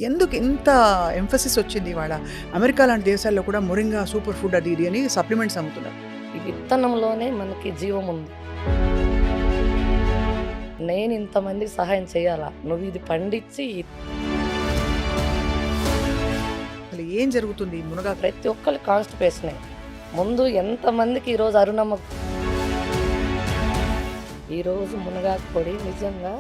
ఎందుకు ఇంత ఎంఫసిస్ వచ్చింది ఇవాళ? అమెరికా లాంటి దేశాల్లో కూడా మొరింగా సూపర్ ఫుడ్ అది ఇది అని సప్లిమెంట్స్ అమ్ముతున్నారు. ఈ విత్తనంలోనే మనకి జీవం ఉంది. నేను ఇంతమందికి సహాయం చేయాలా? నువ్వు ఇది పండించి అసలు ఏం జరుగుతుంది ఈ మునగాకు? ప్రతి ఒక్కళ్ళు కాన్స్టిపేషనే. ముందు ఎంతమందికి ఈరోజు అరుణమ్మ ఈరోజు మునగాకు పొడి నిజంగా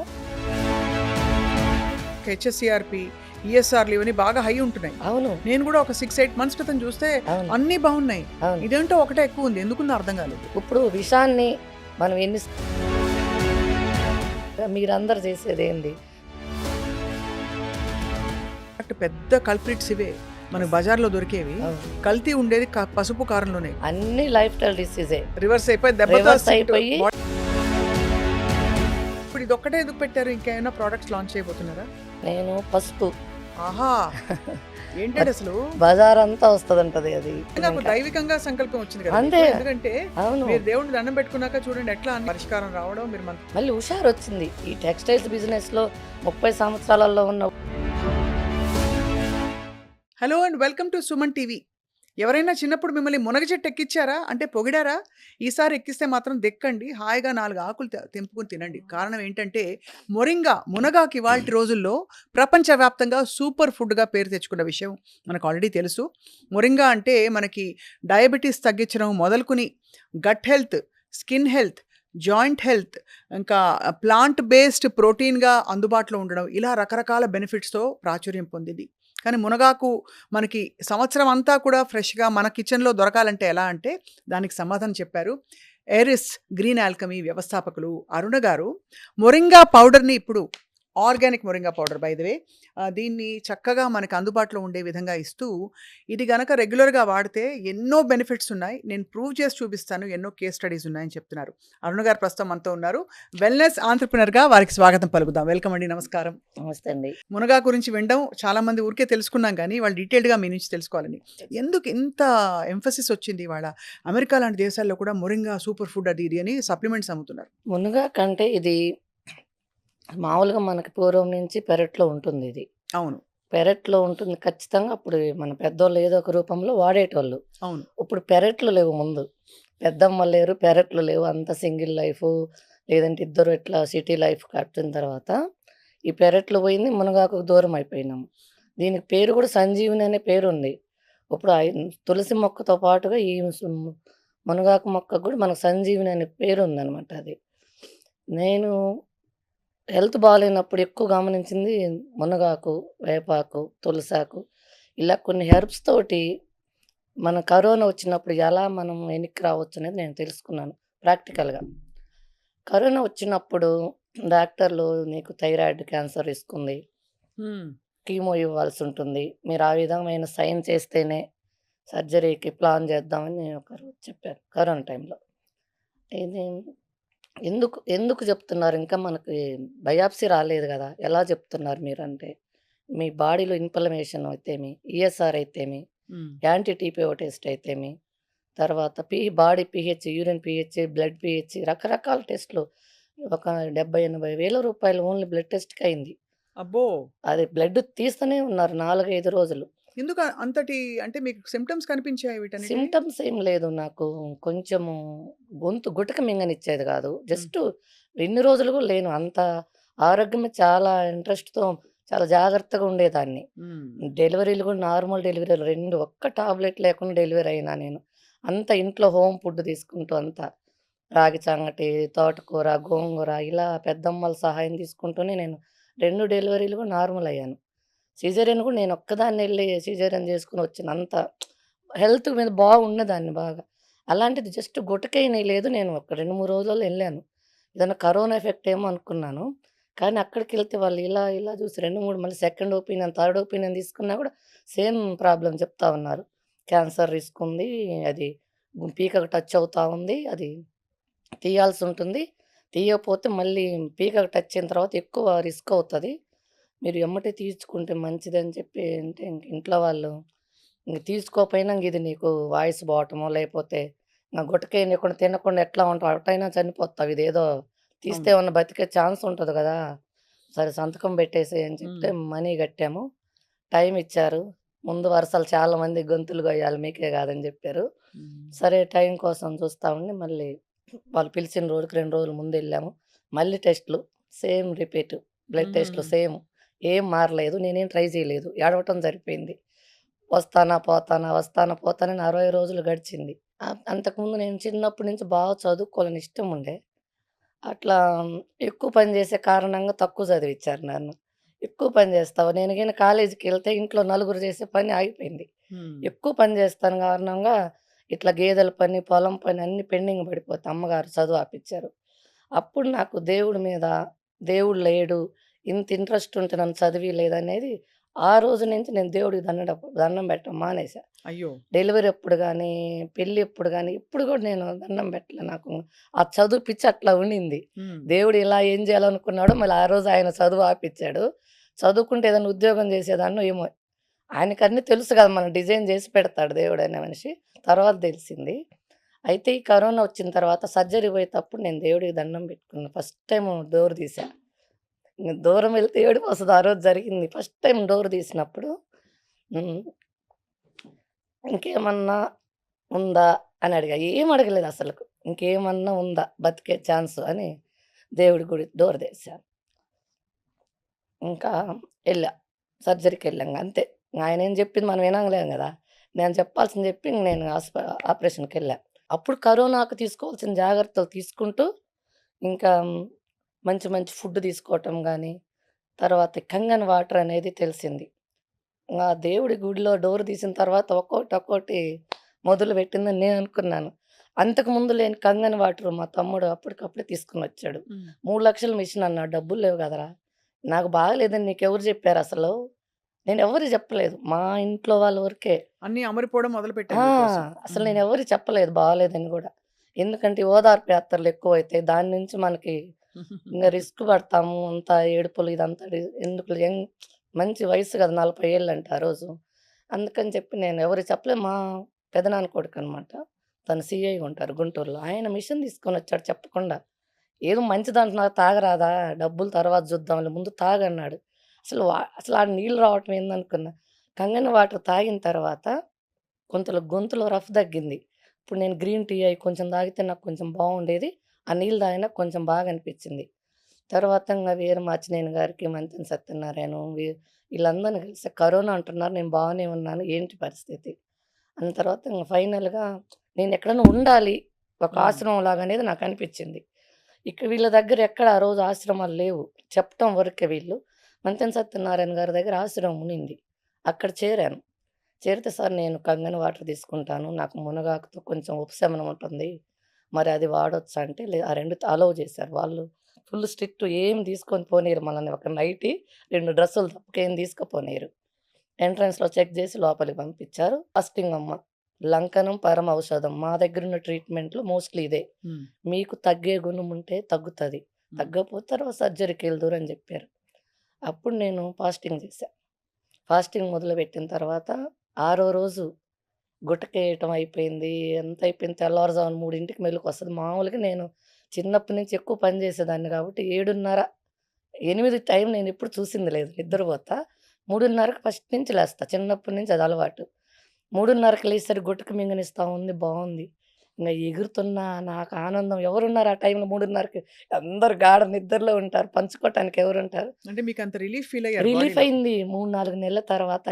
హెచ్ఎస్సిఆర్‌పి, ఈఎస్ఆర్‌లు ఇవన్నీ బాగా హై ఉంటున్నాయి. అవును. నేను కూడా ఒక 6, 8 మంత్స్ క్రితం చూస్తే అవును. అన్నీ బాగున్నాయి. అవును. ఇదేంటో ఒకటే ఎక్కువ ఉంది. ఎందుకుందో అర్థం కాలేదు. ఇప్పుడు విషాన్ని మనం మీరందరూ చేసేదేంది? అటు పెద్ద కల్ప్రిట్స్ ఇవే. మనకు బజార్‌లో దొరికేవి. అవును. కల్తీ ఉండేది పసుపు కారంలోనే. అన్ని లైఫ్ స్టైల్ డిసీజే. రివర్స్ అయిపోయి దెబ్బతో రివర్స్ అయిపోయి ఇప్పుడు ఇదొక్కటే ఎందుకు పెట్టారు? ఇంకేమైనా ప్రొడక్ట్స్ లాంచ్ చేయబోతున్నారా? నేను పసుపు ఆహా! ఏంటండి అసలు? బజార్ అంతా వస్తదంటది అది. నాకు దైవికంగా సంకల్పం వచ్చింది కదా అంతే. మీకు. ఎందుకంటే అవును. మీరు దేవుడికి దండం పెట్టుకున్నాక చూడండి ఎట్లా అన్ని పరిష్కారం రావడం మీరు మళ్ళీ హుషారొచ్చింది. ఈ టెక్స్టైల్స్ బిజినెస్‌లో 30 సంవత్సరాలలో ఉన్న hello and welcome to Suman TV. ఎవరైనా చిన్నప్పుడు మిమ్మల్ని మునగ చెట్టు ఎక్కిచ్చారా? అంటే పొగిడారా? ఈసారి ఎక్కిస్తే మాత్రం దెక్కండి. హాయిగా 4 ఆకులు తెంపుకొని తినండి. కారణం ఏంటంటే మొరింగా, మునగాకు ఇవాల్టి రోజుల్లో ప్రపంచవ్యాప్తంగా సూపర్ ఫుడ్‌గా పేరు తెచ్చుకున్న విషయం మనకు ఆల్రెడీ తెలుసు. మొరింగా అంటే మనకి డయాబెటిస్ తగ్గించడం మొదలుకొని gut health, skin health, joint health, ఇంకా ప్లాంట్ బేస్డ్ ప్రోటీన్‌గా అందుబాటులో ఉండడం ఇలా రకరకాల బెనిఫిట్స్‌తో ప్రాచుర్యం పొందింది. కానీ మునగాకు మనకి సంవత్సరం అంతా కూడా ఫ్రెష్‌గా మన కిచెన్‌లో దొరకాలంటే ఎలా అంటే దానికి సమాధానం చెప్పారు. ఏరిస్ గ్రీన్ ఆల్కెమీ వ్యవస్థాపకులు అరుణ గారు. మొరింగా పౌడర్‌ని ఇప్పుడు organic moringa powder by the way దీన్ని చక్కగా మనకు అందుబాటులో ఉండే విధంగా ఇస్తూ ఇది గనక రెగ్యులర్‌గా వాడితే ఎన్నో బెనిఫిట్స్ ఉన్నాయి. నేను ప్రూవ్ చేసి చూపిస్తాను. ఎన్నో కేస్ స్టడీస్ ఉన్నాయని చెప్తున్నారు. అరుణ గారు ప్రస్తుతం మనతో ఉన్నారు. వెల్‌నెస్ ఆంత్రప్రెన్యూర్‌గా వారికి స్వాగతం పలుకుదాం. వెల్కమ్ అండి. నమస్కారం. నమస్తే అండి. మునగాకు గురించి వినడం చాలామంది ఊరికే తెలుసుకున్నాం గానీ, వాళ్ళు డీటెయిల్డ్‌గా మీ నుంచి తెలుసుకోవాలని. ఎందుకు ఇంత ఎంఫసిస్ వచ్చింది ఇవాళ? అమెరికా లాంటి దేశాల్లో కూడా మొరింగా సూపర్ ఫుడ్ అది ఇది అని సప్లిమెంట్స్ అమ్ముతున్నారు. మునగాకంటే ఇది మామూలుగా మనకి పూర్వం నుంచి పెరట్లో ఉంటుంది ఇది. అవును. పెరట్లో ఉంటుంది ఖచ్చితంగా. అప్పుడు మన పెద్దోళ్ళు ఏదో ఒక రూపంలో వాడేటోళ్ళు. అవును. ఇప్పుడు పెరట్లు లేవు ముందు. పెద్దమ్మలు లేరు, పెరట్లు లేవు. అంతా సింగిల్ లైఫు, లేదంటే ఇద్దరు ఇట్లా సిటీ లైఫ్ కట్టిన తర్వాత ఈ పెరట్లు పోయింది. మునగాకుకు దూరం అయిపోయినాము. దీనికి పేరు కూడా సంజీవని అనే పేరుంది. ఇప్పుడు తులసి మొక్కతో పాటుగా ఈ మునగాకు మొక్కకు కూడా మనకు సంజీవని అనే పేరుందనమాట అది. నేను హెల్త్ బాలేనప్పుడు ఎక్కువ గమనించింది మునగాకు, వేపాకు, తులసాకు ఇలా కొన్ని హెర్బ్స్ తోటి మన కరోనా వచ్చినప్పుడు ఎలా మనం వెనక్కి రావచ్చనేది నేను తెలుసుకున్నాను ప్రాక్టికల్‌గా. కరోనా వచ్చినప్పుడు డాక్టర్లు నీకు థైరాయిడ్ క్యాన్సర్ రిస్క్ ఉంది. హ్మ్. కీమో ఇవ్వాల్సుంటుంది. మీరు ఆ విధమైన సైన్ చేస్తేనే సర్జరీకి ప్లాన్ చేద్దామని ఒకరు చెప్పారు కరోనా టైంలో. ఇది ఎందుకు ఎందుకు చెప్తున్నారు? ఇంకా మనకి బయాప్సీ రాలేదు గదా! ఎలా చెప్తున్నారు మీరంటే, మీ బాడీలో ఇన్‌ఫ్లమేషన్ అయితేమి, ఈఎస్ఆర్ అయితేమి, హ్మ్. యాంటీ టీపీఓ టెస్ట్ అయితేమి, తర్వాత body pH, urine pH, blood pH రకరకాల టెస్ట్‌లు ఒక 70, 80 వేల రూపాయలు ఓన్లీ బ్లడ్ టెస్ట్‌కి అయింది. అబ్బో! అది బ్లడ్ తీస్తూనే ఉన్నారు 4, 5 రోజులు. ఎందుకు అంతటి అంటే మీకు సింప్టమ్స్ కనిపించాయా వీటన్నిటివి? సింప్టమ్స్ ఏం లేదు. నాకు కొంచెము గొంతు గుటక మింగనిచ్చేది గాదు. హ్మ్. జస్ట్ ఇన్ని రోజులు గూడా లేను. అంత ఆరోగ్యం మీద చాలా ఇంట్రెస్ట్‌తో చాలా జాగ్రత్తగా ఉండేదాన్ని. హ్మ్. డెలివరీలు గూడా నార్మల్ డెలివరీలు 2 ఒక్క టాబ్లెట్ లేకుండా డెలివరీ అయినా నేను. అంతా ఇంట్లో హోమ్ ఫుడ్ తీసుకుంటూ అంతా. రాగి సంగటి, తోటకూర, గోంగూర ఇలా పెద్దమ్మల సహాయం తీసుకుంటూనే నేను 2 డెలివరీలు గూడా నార్మల్ అయ్యాను. సిజేరియన్ గూడా నేనొక్కదాన్నెళ్లి సిజేరియన్ జేసుకొని వచ్చిన. అంత హెల్త్ మీద బాగున్నదాన్ని బాగా. అలాంటిది జస్ట్ గుటకైనా లేదు. నేను ఒక 2, 3 రోజుల్లో ఎళ్ళాను. ఏదన్నా కరోనా ఎఫెక్ట్ ఏమో అనుకున్నాను. కానీ అక్కడికెళ్తే వాళ్ళు ఇలా, ఇలా చూసి 2, 3 మళ్ళీ సెకండ్ ఒపీనియన్, థర్డ్ ఒపీనియన్ తీసుకున్నా గూడా సేమ్ ప్రాబ్లమ్ చెప్తా ఉన్నారు. క్యాన్సర్ రిస్క్ ఉంది. అది పీకకు టచ్ అవుతా ఉంది. అది తీయాల్సుంటుంది. తీయకపోతే మళ్ళీ పీకకు టచ్ అయిన తర్వాత ఎక్కువ రిస్క్ అవుతది. మీరు ఎమ్మటే తీర్చుకుంటే మంచిదని చెప్పి అంటే ఇంక ఇంట్లో వాళ్ళు ఇంక తీసుకోపోయినా ఇంక ఇది నీకు వాయిస్ పోవటమో, లేపోతే గుటకేయనీయకుండా తినకుండా ఎట్లా ఉంటావు? అటైనా చనిపోతావు. ఇదేదో తీస్తే అవును. ఏమన్నా బతికే ఛాన్స్ ఉంటది గదా! సరే సంతకం పెట్టేసేయి అని చెప్తే హ్మ్. మనీ కట్టాము. టైం ఇచ్చారు. ముందు వరుసలు చాలామంది గొంతులు గొయ్యాలి మీకే గాదని జెప్పారు. హ్మ్. సరే టైం కోసం చూస్తా ఉండి మళ్ళీ వాళ్ళు పిలిచిన రోజుకి 2 రోజుల ముందెళ్ళాము. మళ్ళీ టెస్ట్‌లు సేమ్ రిపీట్. బ్లడ్ హుహు. టెస్ట్‌లు సేమ్. ఏం మారలేదు. నేనేం ట్రై చేయలేదు. ఏడవటం సరిపోయింది. వస్తానా, పోతానా, వస్తానా, పోతానా అని 60 రోజులు గడిచింది. అంతకుముందు నేను చిన్నప్పటి నుంచి బాగా చదువుకోవాలని ఇష్టం ఉండే. అట్లా ఎక్కువ పని చేసే కారణంగా తక్కువ చదివిచ్చారు నన్ను. ఎక్కువ పని చేస్తావు నేను గాని కాలేజీకెళ్తే ఇంట్లో నలుగురు చేసే పని ఆగిపోయింది. హ్మ్. ఎక్కువ పని చేస్తాను కారణంగా ఇట్లా గేదెల పని, పొలం పని అన్నీ పెండింగ్ పడిపోతే అమ్మగారు చదువు ఆపిచ్చారు. అప్పుడు నాకు దేవుడి మీద దేవుడు లేడు, ఇంత ఇంట్రెస్ట్ ఉంటే నన్ను చదివియలేదనేది ఆ రోజు నుంచి నేను దేవుడికి దండం పెట్టడం మానేశా. అయ్యో! డెలివరీ అప్పుడు గానీ, పెళ్ళెప్పుడు గానీ, ఇప్పుడు గూడా నేను దండం పెట్టలే. నాకు ఆ చదువు పిచ్చి అట్లా ఉండింది. హ్మ్. దేవుడు ఇలా ఏం జేయాలనుకున్నాడో మళ్ళీ ఆ రోజు ఆయన చదువు ఆపిచ్చాడు. చదువుకుంటే ఏదైనా ఉద్యోగం జేసేదాన్నో ఏమో! ఆయనకన్నీ తెలుసు గదా! మనం డిజైన్ జేసి పెడతాడు దేవుడనే మనిషి. తర్వాత దెలిసింది. అయితే ఈ కరోనా వచ్చిన తర్వాత సర్జరీ పోయేటప్పుడు నేను దేవుడికి దండం పెట్టుకున్నా. ఫస్ట్ టైము డోర్ తీశా. ఇంగ దూరం వెళ్తే ఏడుపొస్తది. ఆ రోజు జరిగింది. ఫస్ట్ టైమ్ డోర్ తీసినప్పుడు హ్మ్. ఇంకేమన్నా ఉందా? అని అడిగా. ఏం అడగలేదసలకు. ఇంకేమన్నా ఉందా? బతికే ఛాన్సు అని దేవుడి గుడి డోర్ తీశా. ఇంకా ఎళ్ళా. సర్జరీకెళ్ళాంగ అంతే. ఆయనేం జెప్పింది మనం వినంలేం గదా! నేను చెప్పాల్సింది జెప్పి ఇంక నేను ఆపరేషన్‌కెళ్ళా. అప్పుడు కరోనాకు తీసుకోవాల్సిన జాగ్రత్తలు తీసుకుంటూ, ఇంకా మంచి మంచి ఫుడ్ తీసుకోవటం గానీ, తర్వాత కంగన్ వాటర్ అనేది తెలిసింది. ఆ దేవుడి గుడిలో డోర్ తీసిన తర్వాత ఒక్కోటి ఒక్కోటి మొదలుపెట్టిందని నేననుకున్నాను. అంతకుముందు లేని కంగన్ వాటర్ మా తమ్ముడు అప్పటికప్పుడే తీసుకొనొచ్చాడు. హ్మ్. 3,00,000 మిషన్ అన్నాడు. డబ్బులు లేవు గదరా! నాకు బాగాలేదని నీకెవరు జెప్పారసలు? నేనెవ్వరికి జెప్పలేదు. మా ఇంట్లో వాళ్ళ వరకే. అన్నీ అమరిపోవడం మొదలుపెట్టాయి ఆ! మీకోసం. అసలు హ్మ్. నేనెవరికీ చెప్పలేదు బాలేదని గూడా. ఎందుకంటే ఓదార్పు యాత్రలు ఎక్కువైతాయి. దాని నుంచి మనకి ఇంగ రిస్క్ పడతాము. అంతా ఏడుపులు ఇదంతా ఎందుకులే మంచి వయసు గదా! 40 ఏళ్ళంట ఆ రోజు. అందుకని చెప్పి నేను ఎవరికీ చెప్పలే. మా పెదనాన్న కొడుకనమాట. తను సీఐగా ఉంటారు గుంటూరులో. ఆయన మిషన్ తీసుకొనొచ్చాడు చెప్పకుండా. ఏదో మంచిదంటున్నారు తాగరాదా? డబ్బులు తర్వాత జూద్దాంలే ముందు తాగన్నాడు. అసలు ఆ నీళ్ళు రావటం ఏందనుకున్నా. కంగన వాటర్ తాగిన తర్వాత కొంతలో గొంతులో రఫ్ తగ్గింది. ఇప్పుడు నేను గ్రీన్ టీ అయి కొంచెం తాగితే నాకు కొంచెం బావుండేది. ఆ నీళ్ళు తాగినాక కొంచెం బాగా అనిపిచ్చింది. తర్వాత ఇంగ వీర మాచినేని గారికి, మంతెన సత్యనారాయణ వీళ్ళందరిని కలిసి కరోనా అంటున్నారు. నేను బాగానే ఉన్నాను. ఏంటి పరిస్థితి? అన్న తర్వాత ఇంగ ఫైనల్‌గా నేనెక్కడన్నా ఉండాలి. ఒక హ్మ్. ఆశ్రమం లాగా అనేది నాకనిపిచ్చింది. వీళ్ళ దగ్గర ఎక్కడ ఆ రోజు ఆశ్రమాలు లేవు. చెప్పటం వరకే వీళ్ళు. మంతెన సత్యనారాయణ గారి దగ్గర ఆశ్రమం ఉన్నింది. అక్కడ చేరాను. చేరితే సార్ నేను కంగన వాటర్ తీసుకుంటాను. నాకు మునగాకుతో కొంచెం ఉపశమనం ఉంటుంది. మరి అది వాడొచ్చా అంటే ఆ 2 అలౌ చేశారు. వాళ్ళు ఫుల్ స్ట్రిక్ట్ ఏం తీసుకొని పోనీయరు మనల్ని. ఒక నైటీ, 2 డ్రెస్సులు తప్ప ఏం తీసుకపోనీయరు. ఎంట్రన్స్‌లో చెక్ చేసి లోపలికి పంపించారు. ఫాస్టింగ్ అమ్మ. లంకనం పరమౌషధం. మా దగ్గరున్న ట్రీట్మెంట్‌లో మోస్ట్‌లీ ఇదే. హ్మ్. మీకు తగ్గే గుణం ఉంటే తగ్గుతది. హ్మ్. తగ్గకపోతే తర్వాత సర్జరీకెళ్దురు అని జెప్పారు. అప్పుడు నేను ఫాస్టింగ్ చేశా. ఫాస్టింగ్ మొదలుపెట్టిన తర్వాత ఆరో రోజు గుటకేయటం అయిపోయింది. అంతా అయిపోయింది. తెల్లవారుజామున 3కి మెలుకువొస్తది. మామూలుగా నేను చిన్నప్పటి నుంచి ఎక్కువ పని చేసేదాన్ని కాబట్టి 7:30, 8 టైం నేనెప్పుడు చూసింది లేదు. నిద్రపోతా. 3:30కి ఫస్ట్ నుంచి లేస్తా. చిన్నప్పటి నుంచి అది అలవాటు. 3:30కి లేసేసరికి గుటక మింగనిస్తా ఉంది. బావుంది. ఇంగ ఎగురుతున్నా నాకు ఆనందం. ఎవరున్నారు ఆ టైంలో 3:30కి అందరూ గాఢ నిద్రలో ఉంటారు. పంచుకోవటానికి ఎవరుంటారు? అంటే మీకంత రిలీఫ్ ఫీల్ అయ్యారు రిలీఫ్ బాడీలో. అయింది. 3, 4 నెలల తర్వాత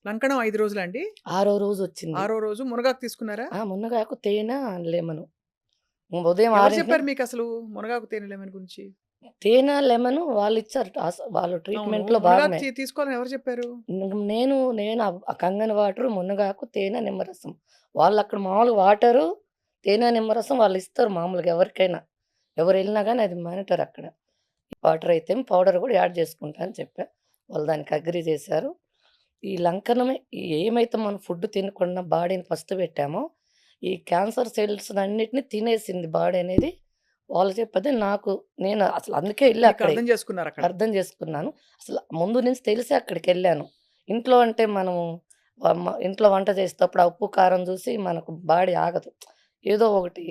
లంకణం 5 రోజులా అండి? ఆరో రోజొచ్చింది. ఆరో రోజు మునగాకు తీసుకున్నారా? మునగాకు, తేనె, లెమను. ఉదయం ఎవరు 6కి చెప్పారు మీకసలు మునగాకు తేనె లెమన్ గురించి? తేనె, లెమను వాళ్ళిచ్చారు. వాళ్ళు అవును. ట్రీట్‌మెంట్‌లో మునగాకు భాగమే. తీసుకోవాలని ఎవరు చెప్పారు? నేను ఆ కంగన వాటరు, మునగాకు, తేనె, నిమ్మరసం. వాళ్ళక్కడ మామూలుగా వాటరు, తేనె, నిమ్మరసం వాళ్ళిస్తారు మామూలుగా ఎవరికైనా. ఎవరెళ్ళినా గాని అది మానిటర్ అక్కడ. వాటర్ అయితే పౌడర్ గూడా యాడ్ చేసుకుంటా అని చెప్పా. వాళ్ళు దానికి అగ్రీ చేశారు. ఈ లంకనమే ఏమైతే మనం ఫుడ్ తినకుండా బాడీని పస్తు పెట్టామో, ఈ క్యాన్సర్ సెల్స్‌నన్నిటిని తినేసింది బాడీ అనేది వాళ్ళు చెప్పదే నేను అసలు అందుకే ఎళ్ళా మీకు అక్కడికి. అర్థం చేసుకున్నారక్కడ. అర్థం చేసుకున్నాను. అసలు ముందు నుంచి తెలిసే అక్కడికెళ్ళాను. ఇంట్లో అంటే మనము ఇంట్లో వంట చేసేటప్పుడు ఆ ఉప్పు, కారం చూసి మనకు బాడీ ఆగదు. ఏదో ఒకటి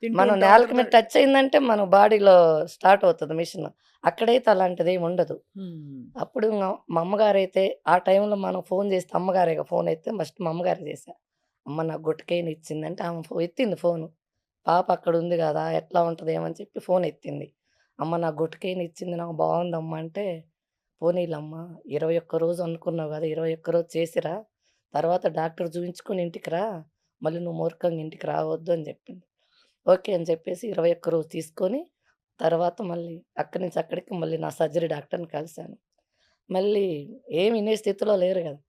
తింటూ మనం ఉంటాం. నేలకి తర్వాత మీద టచ్ అయిందంటే మన బాడీలో స్టార్ట్ అవుతది మిషన్. అక్కడైతే అలాంటిదేమి ఉండదు. హ్మ్. అప్పుడు మా అమ్మగారైతే ఆ టైంలో మనం ఫోను చేస్తే అమ్మగారేగా ఫోన్ ఎత్తే ఫస్ట్ మా అమ్మగారికి చేశా. అమ్మ నాకు గుట్టకేని ఇచ్చిందంటే ఆమె ఎత్తింది ఫోను. పాప అక్కడుంది గదా! ఎట్లా ఉంటదేమో అని చెప్పి ఫోన్ ఎత్తింది. అమ్మ నాకు గుట్టకేని ఇచ్చింది నాకు బావుందమ్మా అంటే, పోనీలమ్మా 21 రోజు అనుకున్నావు గదా! 21 రోజు చేసిరా. తర్వాత డాక్టర్ చూయించుకొని ఇంటికి రా. మళ్ళీ నువ్వు మూర్ఖంగా ఇంటికి రావద్దు అని చెప్పింది. ఓకే అని చెప్పేసి 21 రోజు తీసుకొని, తర్వాత మళ్ళీ అక్కడి నుంచి అక్కడికి మళ్ళీ నా సర్జరీ డాక్టర్‌ని కలిసాను. మళ్ళీ ఏమి ఇనే స్థితిలో లేరు గదా!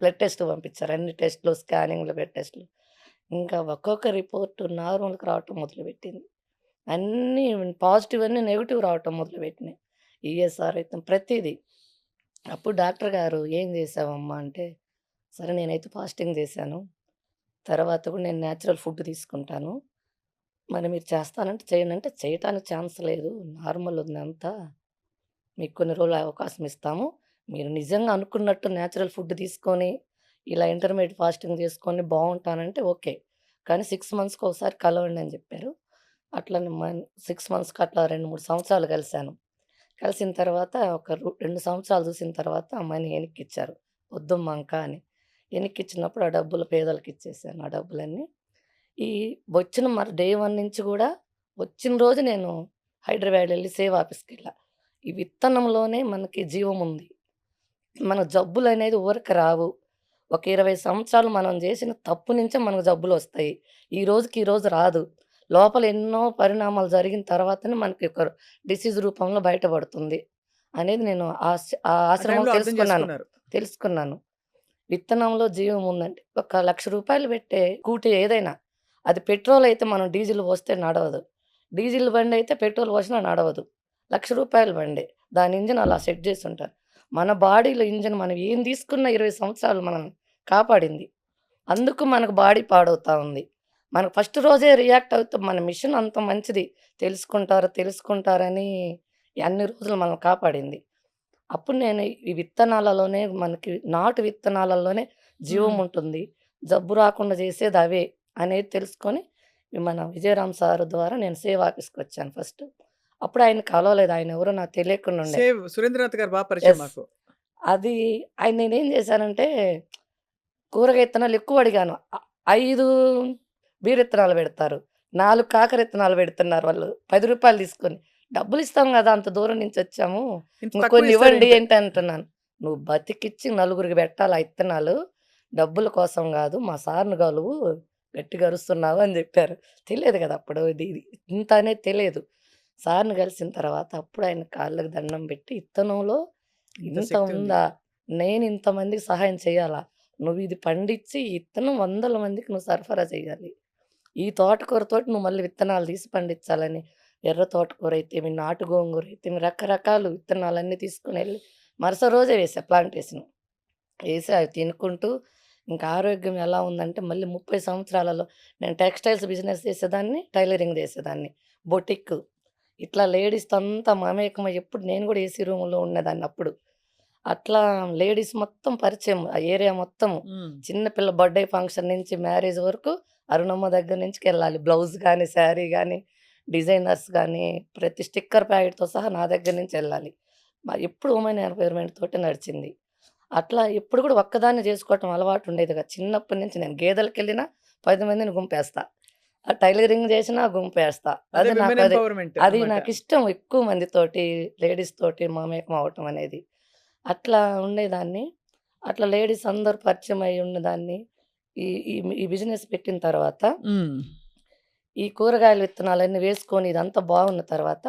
బ్లడ్ టెస్ట్ పంపించారు. అన్ని టెస్ట్‌లు, స్కానింగ్‌లు, బ్లడ్ టెస్ట్‌లు. ఇంకా ఒక్కొక్క రిపోర్ట్ నార్మల్‌కి రావటం మొదలుపెట్టింది. అన్నీ పాజిటివ్ అన్నీ నెగెటివ్ రావటం మొదలుపెట్టినాయి. ఈఎస్ఆర్ అయితే ప్రతీదీ. అప్పుడు డాక్టర్ గారు "ఏం చేశావమ్మా?" అంటే, సరే నేనైతే ఫాస్టింగ్ చేశాను. తర్వాత కూడా నేను నేచురల్ ఫుడ్ తీసుకుంటాను. మరి మీరు చేస్తానంటే చేయండంటే, చేయటానికి ఛాన్స్ లేదు. నార్మల్ ఉందంతా. మీకు కొన్ని రోజులు అవకాశం ఇస్తాము. మీరు నిజంగా అనుకున్నట్టు నేచురల్ ఫుడ్ తీసుకొని, ఇలా ఇంటర్మీడియేట్ ఫాస్టింగ్ చేసుకొని బావుంటానంటే ఓకే. కానీ 6 మంత్స్‌కి ఒకసారి కలవండి అని చెప్పారు. అట్లనే 6 మంత్స్‌కి అట్లా 2, 3 సంవత్సరాలు కలిసాను. కలిసిన తర్వాత ఒక 2 సంవత్సరాలు చూసిన తర్వాత మనీ ఎనిక్కిచ్చారు. వద్దమ్మా ఇంకా అని. ఎనిక్కిచ్చినప్పుడు ఆ డబ్బులు పేదలకిచ్చేసాను ఆ డబ్బులన్నీ. ఈ వచ్చిన డే 1 నుంచి గూడా వచ్చిన రోజు నేను హైదరాబాద్ ఎళ్లి సేవ్ ఆఫీస్‌కెళ్ళా. ఈ విత్తనంలోనే మనకి జీవముంది. మన జబ్బులనేది ఊరక రావు. ఒక 20 సంవత్సరాలు మనం జేసిన తప్పు నుంచే మనకు జబ్బులొస్తాయి. ఈ రోజుకి ఈ రోజు రాదు. లోపల ఎన్నో పరిణామాలు జరిగిన తర్వాతనే మనకి ఒక డిసీజ్ రూపంలో బయటపడుతుంది. అనేది నేను ఆ ఆ ఆశ్రమంలో టైంలో అర్థం తెలుసుకున్నాను. చేసుకున్నారు. తెలుసుకున్నాను. విత్తనంలో జీవం ఉందండి. ఒక రూ. 1,00,000 పెట్టే స్కూటీ ఏదైనా, అది పెట్రోల్ అయితే మనం డీజిల్ పోస్తే నడవదు. డీజిల్ బండయితే పెట్రోల్ పోసినా నడవదు. రూ. 1,00,000 బండే. దాని ఇంజిన్ అలా సెట్ చేసుంటారు. మన బాడీలో ఇంజిన్ మనం ఏం తీసుకున్న 20 సంవత్సరాలు మనల్ని కాపాడింది. అందుకు మనకు బాడీ పాడవుతా ఉంది. మనకు ఫస్ట్ రోజే రియాక్ట్ అవుతాం. మన మిషన్ అంత మంచిది. తెలుసుకుంటారని అన్ని రోజులు మనల్ని కాపాడింది. అప్పుడు నేను ఈ విత్తనాలలోనే మనకి నాటు విత్తనాలలోనే జీవం హ్మ్. ఉంటుంది. జబ్బు రాకుండా చేసేది అవే అనేది తెలుసుకొని మన విజయరామ్ సార్ ద్వారా నేను సేవ్ ఆఫీస్‌కొచ్చాను ఫస్ట్. అప్పుడు ఆయన్ని కలవలేదు. ఆయనెవరో నాకు తెలియకుండా ఉండే. సేవ్ సురేంద్రనాథ్ గారు పరిచయం యెస్. మాకు. అది నేనేం చేశానంటే కూరగాయ విత్తనాలు ఎక్కువ అడిగాను. 5 బీర విత్తనాలు పెడతారు. 4 కాకర విత్తనాలు పెడుతున్నారు వాళ్ళు. రూ. 10 తీసుకొని. డబ్బులిస్తాం గదా! అంత దూరం నుంచొచ్చాము. ఇంత ఇంక తక్కువ కొన్ని ఇవ్వండి ఇస్తారేంటి? ఏంటి అంటున్నాను. నువ్వు బతికిచ్చి నలుగురికి పెట్టాలి ఆ ఇత్తనాలు. డబ్బుల కోసం గాదు. మా సార్‌ని కలువు. గట్టిగా అరుస్తున్నావు అని జెప్పారు. తెలియదు గదా! అప్పుడు ఇది ఇంత అనేది తెలియదు. సార్‌ని కలిసిన తర్వాత అప్పుడు ఆయన కాళ్ళకి దండం పెట్టి ఇత్తనంలో ఇంత ఇంత శక్తి ఉంది. ఉందా? నేను ఇంతమందికి సహాయం చేయాలా? నువ్విది పండించి ఈ ఇత్తనం వందల మందికి నువ్వు సరఫరా చేయాలి. ఈ తోటకూరతోటి నువ్వు మళ్ళీ విత్తనాలు తీసి పండించాలని. ఎర్ర తోటకూర అయితేమి, నాటు గోంగూర అయితేమి రకరకాలు విత్తనాలన్నీ తీసుకొనెళ్ళి మరుసటి రోజే వేశా ప్లాంటేషన్. ఏసి అవి తినుకుంటూ ఇంకా ఆరోగ్యం ఎలా ఉందంటే మళ్ళీ 30 సంవత్సరాలలో నేను టెక్స్‌టైల్స్ బిజినెస్ చేసేదాన్ని, టైలరింగ్ చేసేదాన్ని. బొటిక్ ఇట్లా లేడీస్‌తో అంతా మమేకమై ఎప్పుడు నేను కూడా ఏసీ రూమ్‌లో ఉండేదాన్ని అప్పుడు. అట్లా లేడీస్ మొత్తం పరిచయం. ఆ ఏరియా మొత్తము. హ్మ్. చిన్న పిల్ల బర్త్‌డే ఫంక్షన్ నుంచి మ్యారేజ్ వరకు అరుణమ్మ దగ్గర నుంచికెళ్ళాలి. బ్లౌజ్ గాని, శారీ గాని, డిజైనర్స్ గాని, ప్రతి స్టిక్కర్ ప్యాకెట్‌తో సహా నా దగ్గర నుంచెళ్ళాలి. ఎప్పుడు ఉమెన్ ఎంపవర్‌మెంట్ తోటే నడిచింది. అట్లా ఎప్పుడు కూడా ఒక్కదాన్నే చేసుకోవటం అలవాటు ఉండేది కాదు. చిన్నప్పటి నుంచి నేను గేదెలకెళ్ళినా 10 మందిని గుంపేస్తా. టైలరింగ్ చేసినా గుంపేస్తా. అదే అది విమెన్ నాకది ఎంపవర్‌మెంట్ అది అన్నమాట. నాకిష్టం ఎక్కువ మందితోటి, లేడీస్ తోటి మమేకం అవ్వటం అనేది. అట్లా ఉండేదాన్ని. అట్లా లేడీస్ అందరూ పరిచయమై ఉన్నదాన్ని. ఈ ఈ ఈ బిజినెస్ పెట్టిన తర్వాత, హ్మ్. ఈ కూరగాయల విత్తనాలన్నీ వేసుకొని ఇదంతా బాగున్న తర్వాత,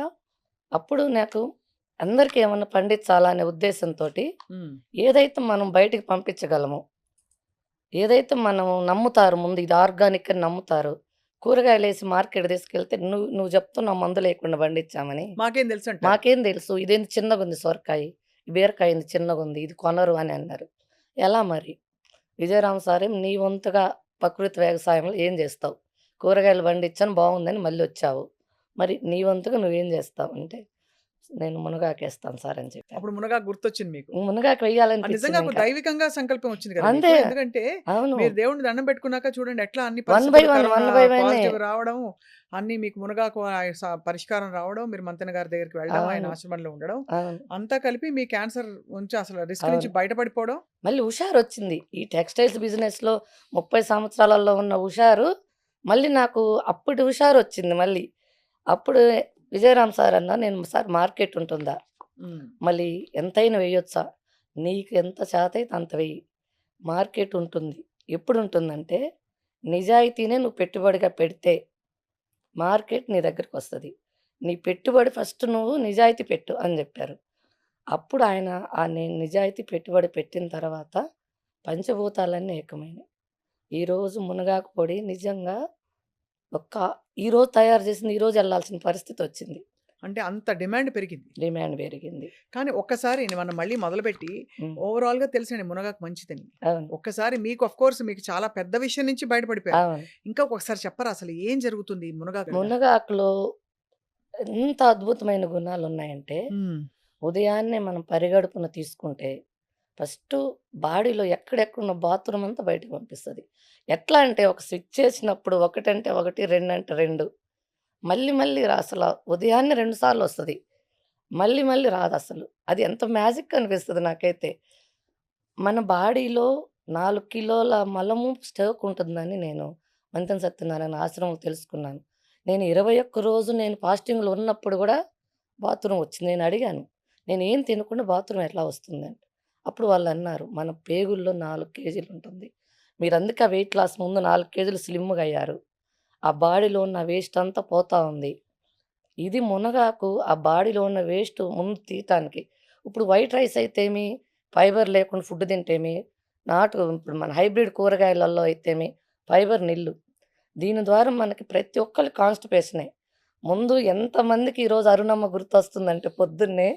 అప్పుడు నాకు అందరికి ఏమన్నా పండించాలా అనే ఉద్దేశంతోటి, హ్మ్. ఏదైతే మనం బయటికి పంపించగలమో, ఏదైతే మనం నమ్ముతారు ముందు ఇది ఆర్గానిక్ అని నమ్ముతారు. కూరగాయలేసి మార్కెట్ తీసుకెళ్తే నువ్వు నువ్వు చెప్తున్నావు మందు లేకుండా పండించామని. మాకేం తెలుసంటారు. మాకేం తెలుసు ఇదేంది చిన్నగుంది సొరకాయి, బీరకాయ ఏంది చిన్నగుంది, ఇది కొనరు అని అన్నారు. ఎలా మరి? విజయరామ సారేం నీ వంతుగా ప్రకృతి వ్యవసాయంలో ఏం జేస్తావు? కూరగాయలు పండించాను బావుందని మళ్ళొచ్చావు. మరి నీ వంతుగా నువ్వేం జేస్తావు? అంటే, నేను మునగాకేస్తాను సార్ అని చెప్పాను. అప్పుడు మునగాకు గుర్తొచ్చింది మీకు. మునగాకు నిజంగా వెయ్యాలనిపించింది ఒక ఇంకా. దైవికంగా సంకల్పం వచ్చింది కదా అంతే. మీకు. ఎందుకంటే అవును. మీరు దేవుడిని దండం పెట్టుకున్నాక చూడండి ఎట్లా అన్ని 1 బై పరిస్థితులు 1, కరోనా 1 బై 1 పాజిటివ్ రావడం, అన్ని మీకు మునగాకు పరిష్కారం రావడం, మీరు మంతెన గారి దగ్గరికి వెళ్ళడం, ఆయన అవును. ఆశ్రమంలో ఉండడం, అవును. అంతా కలిపి మీ క్యాన్సర్ నుంచి అసలు రిస్క్ నుంచి అవును. బయటపడిపోవడం. మళ్ళీ హుషారొచ్చింది. ఈ టెక్స్‌టైల్స్ బిజినెస్‌లో 30 సంవత్సరాలలో ఉన్న హుషారు, మళ్ళీ నాకు అప్పటి హుషారొచ్చింది మళ్ళీ. అప్పుడు విజయరామ్ సార్ అన్నారు, "నేను సార్ మార్కెట్ ఉంటుందా? హ్మ్. మళ్ళీ ఎంతైనా వేయొచ్చా? నీకు ఎంత చేతైతే అంత వెయ్యి. మార్కెట్ ఉంటుంది. ఎప్పుడుంటుందంటే, నిజాయితీనే నువ్వు పెట్టుబడిగా పెడితే, మార్కెట్ నీ దగ్గరకొస్తది. నీ పెట్టుబడి ఫస్ట్ నువ్వు నిజాయితీ పెట్టు" అని జెప్పారు. అప్పుడు ఆయన నేను నిజాయితీ పెట్టుబడి పెట్టిన తర్వాత పంచభూతాలన్నీ ఏకమైనాయి. ఈరోజు మునగాకు పొడి నిజంగా ఒక్క ఈరోజు తయారు చేసింది ఈరోజు ఎళ్ళాల్సిన పరిస్థితొచ్చింది. అంటే అంత డిమాండ్ పెరిగింది. డిమాండ్ పెరిగింది. కానీ ఒక్కసారి మనం మళ్ళీ మొదలుపెట్టి హ్మ్. ఓవరాల్‌గా తెలుసండి మునగాకు మంచిదని. అవును. ఒక్కసారి మీకు కోర్స్ మీకు చాలా పెద్ద విషయం నుంచి బయటపడిపోయారు. అవును. ఇంకా ఒకసారి చెప్పరా అసలు ఏం జరుగుతుంది ఈ మునగాకు వల్ల? మునగాకులో ఎంత అద్భుతమైన గుణాలున్నాయంటే, హ్మ్. ఉదయాన్నే మనం పరిగడుపున తీసుకుంటే, ఫస్టు బాడీలో ఎక్కడెక్కడున్న బాత్రూమ్ అంతా బయటకి పంపిస్తది. ఎట్లా అంటే ఒక స్విచ్ చేసినప్పుడు ఒకటంటే ఒకటి, రెండంటే 2 మళ్ళీ మళ్ళీ అసల ఉదయాన్నే 2 సార్లొస్తది. మళ్ళీ మళ్ళీ రాదసలు. అది ఎంత మ్యాజిక్ అనిపిస్తది నాకైతే. మన బాడీలో 4 కిలోల మలము స్టాక్ ఉంటుందని నేను మంతెన సత్యనారాయణ ఆశ్రమంలో తెలుసుకున్నాను. నేను 21 రోజు నేను ఫాస్టింగ్‌లో ఉన్నప్పుడు గూడా బాత్రూమ్ వచ్చింది. నేను అడిగాను. నేనేం తినకుండా బాత్రూమ్ ఎట్లా వస్తుందని. అప్పుడు వాళ్ళన్నారు, "మన పేగుల్లో 4 కేజీలు ఉంటుంది. మీరందుకే ఆ వెయిట్ లాస్ ముందు 4 కేజీలు స్లిమ్‌గా అయ్యారు. ఆ బాడీలో ఉన్న వేస్ట్ అంతా పోతా ఉంది. ఇది మునగాకు ఆ బాడీలో ఉన్న వేస్ట్ ముందు తీయటానికి. ఇప్పుడు వైట్ రైస్ అయితేమి, ఫైబర్ లేకుండా ఫుడ్ తింటేమి, ఇప్పుడు మన హైబ్రిడ్ కూరగాయలలో అయితేమి ఫైబర్ నిల్లు. దీని ద్వారా మనకి ప్రతి ఒక్కళ్ళకి కాన్‌స్టిపేషనే. ముందు ఎంతమందికి ఈరోజు అరుణమ్మ గుర్తొస్తుందంటే పొద్దున్నే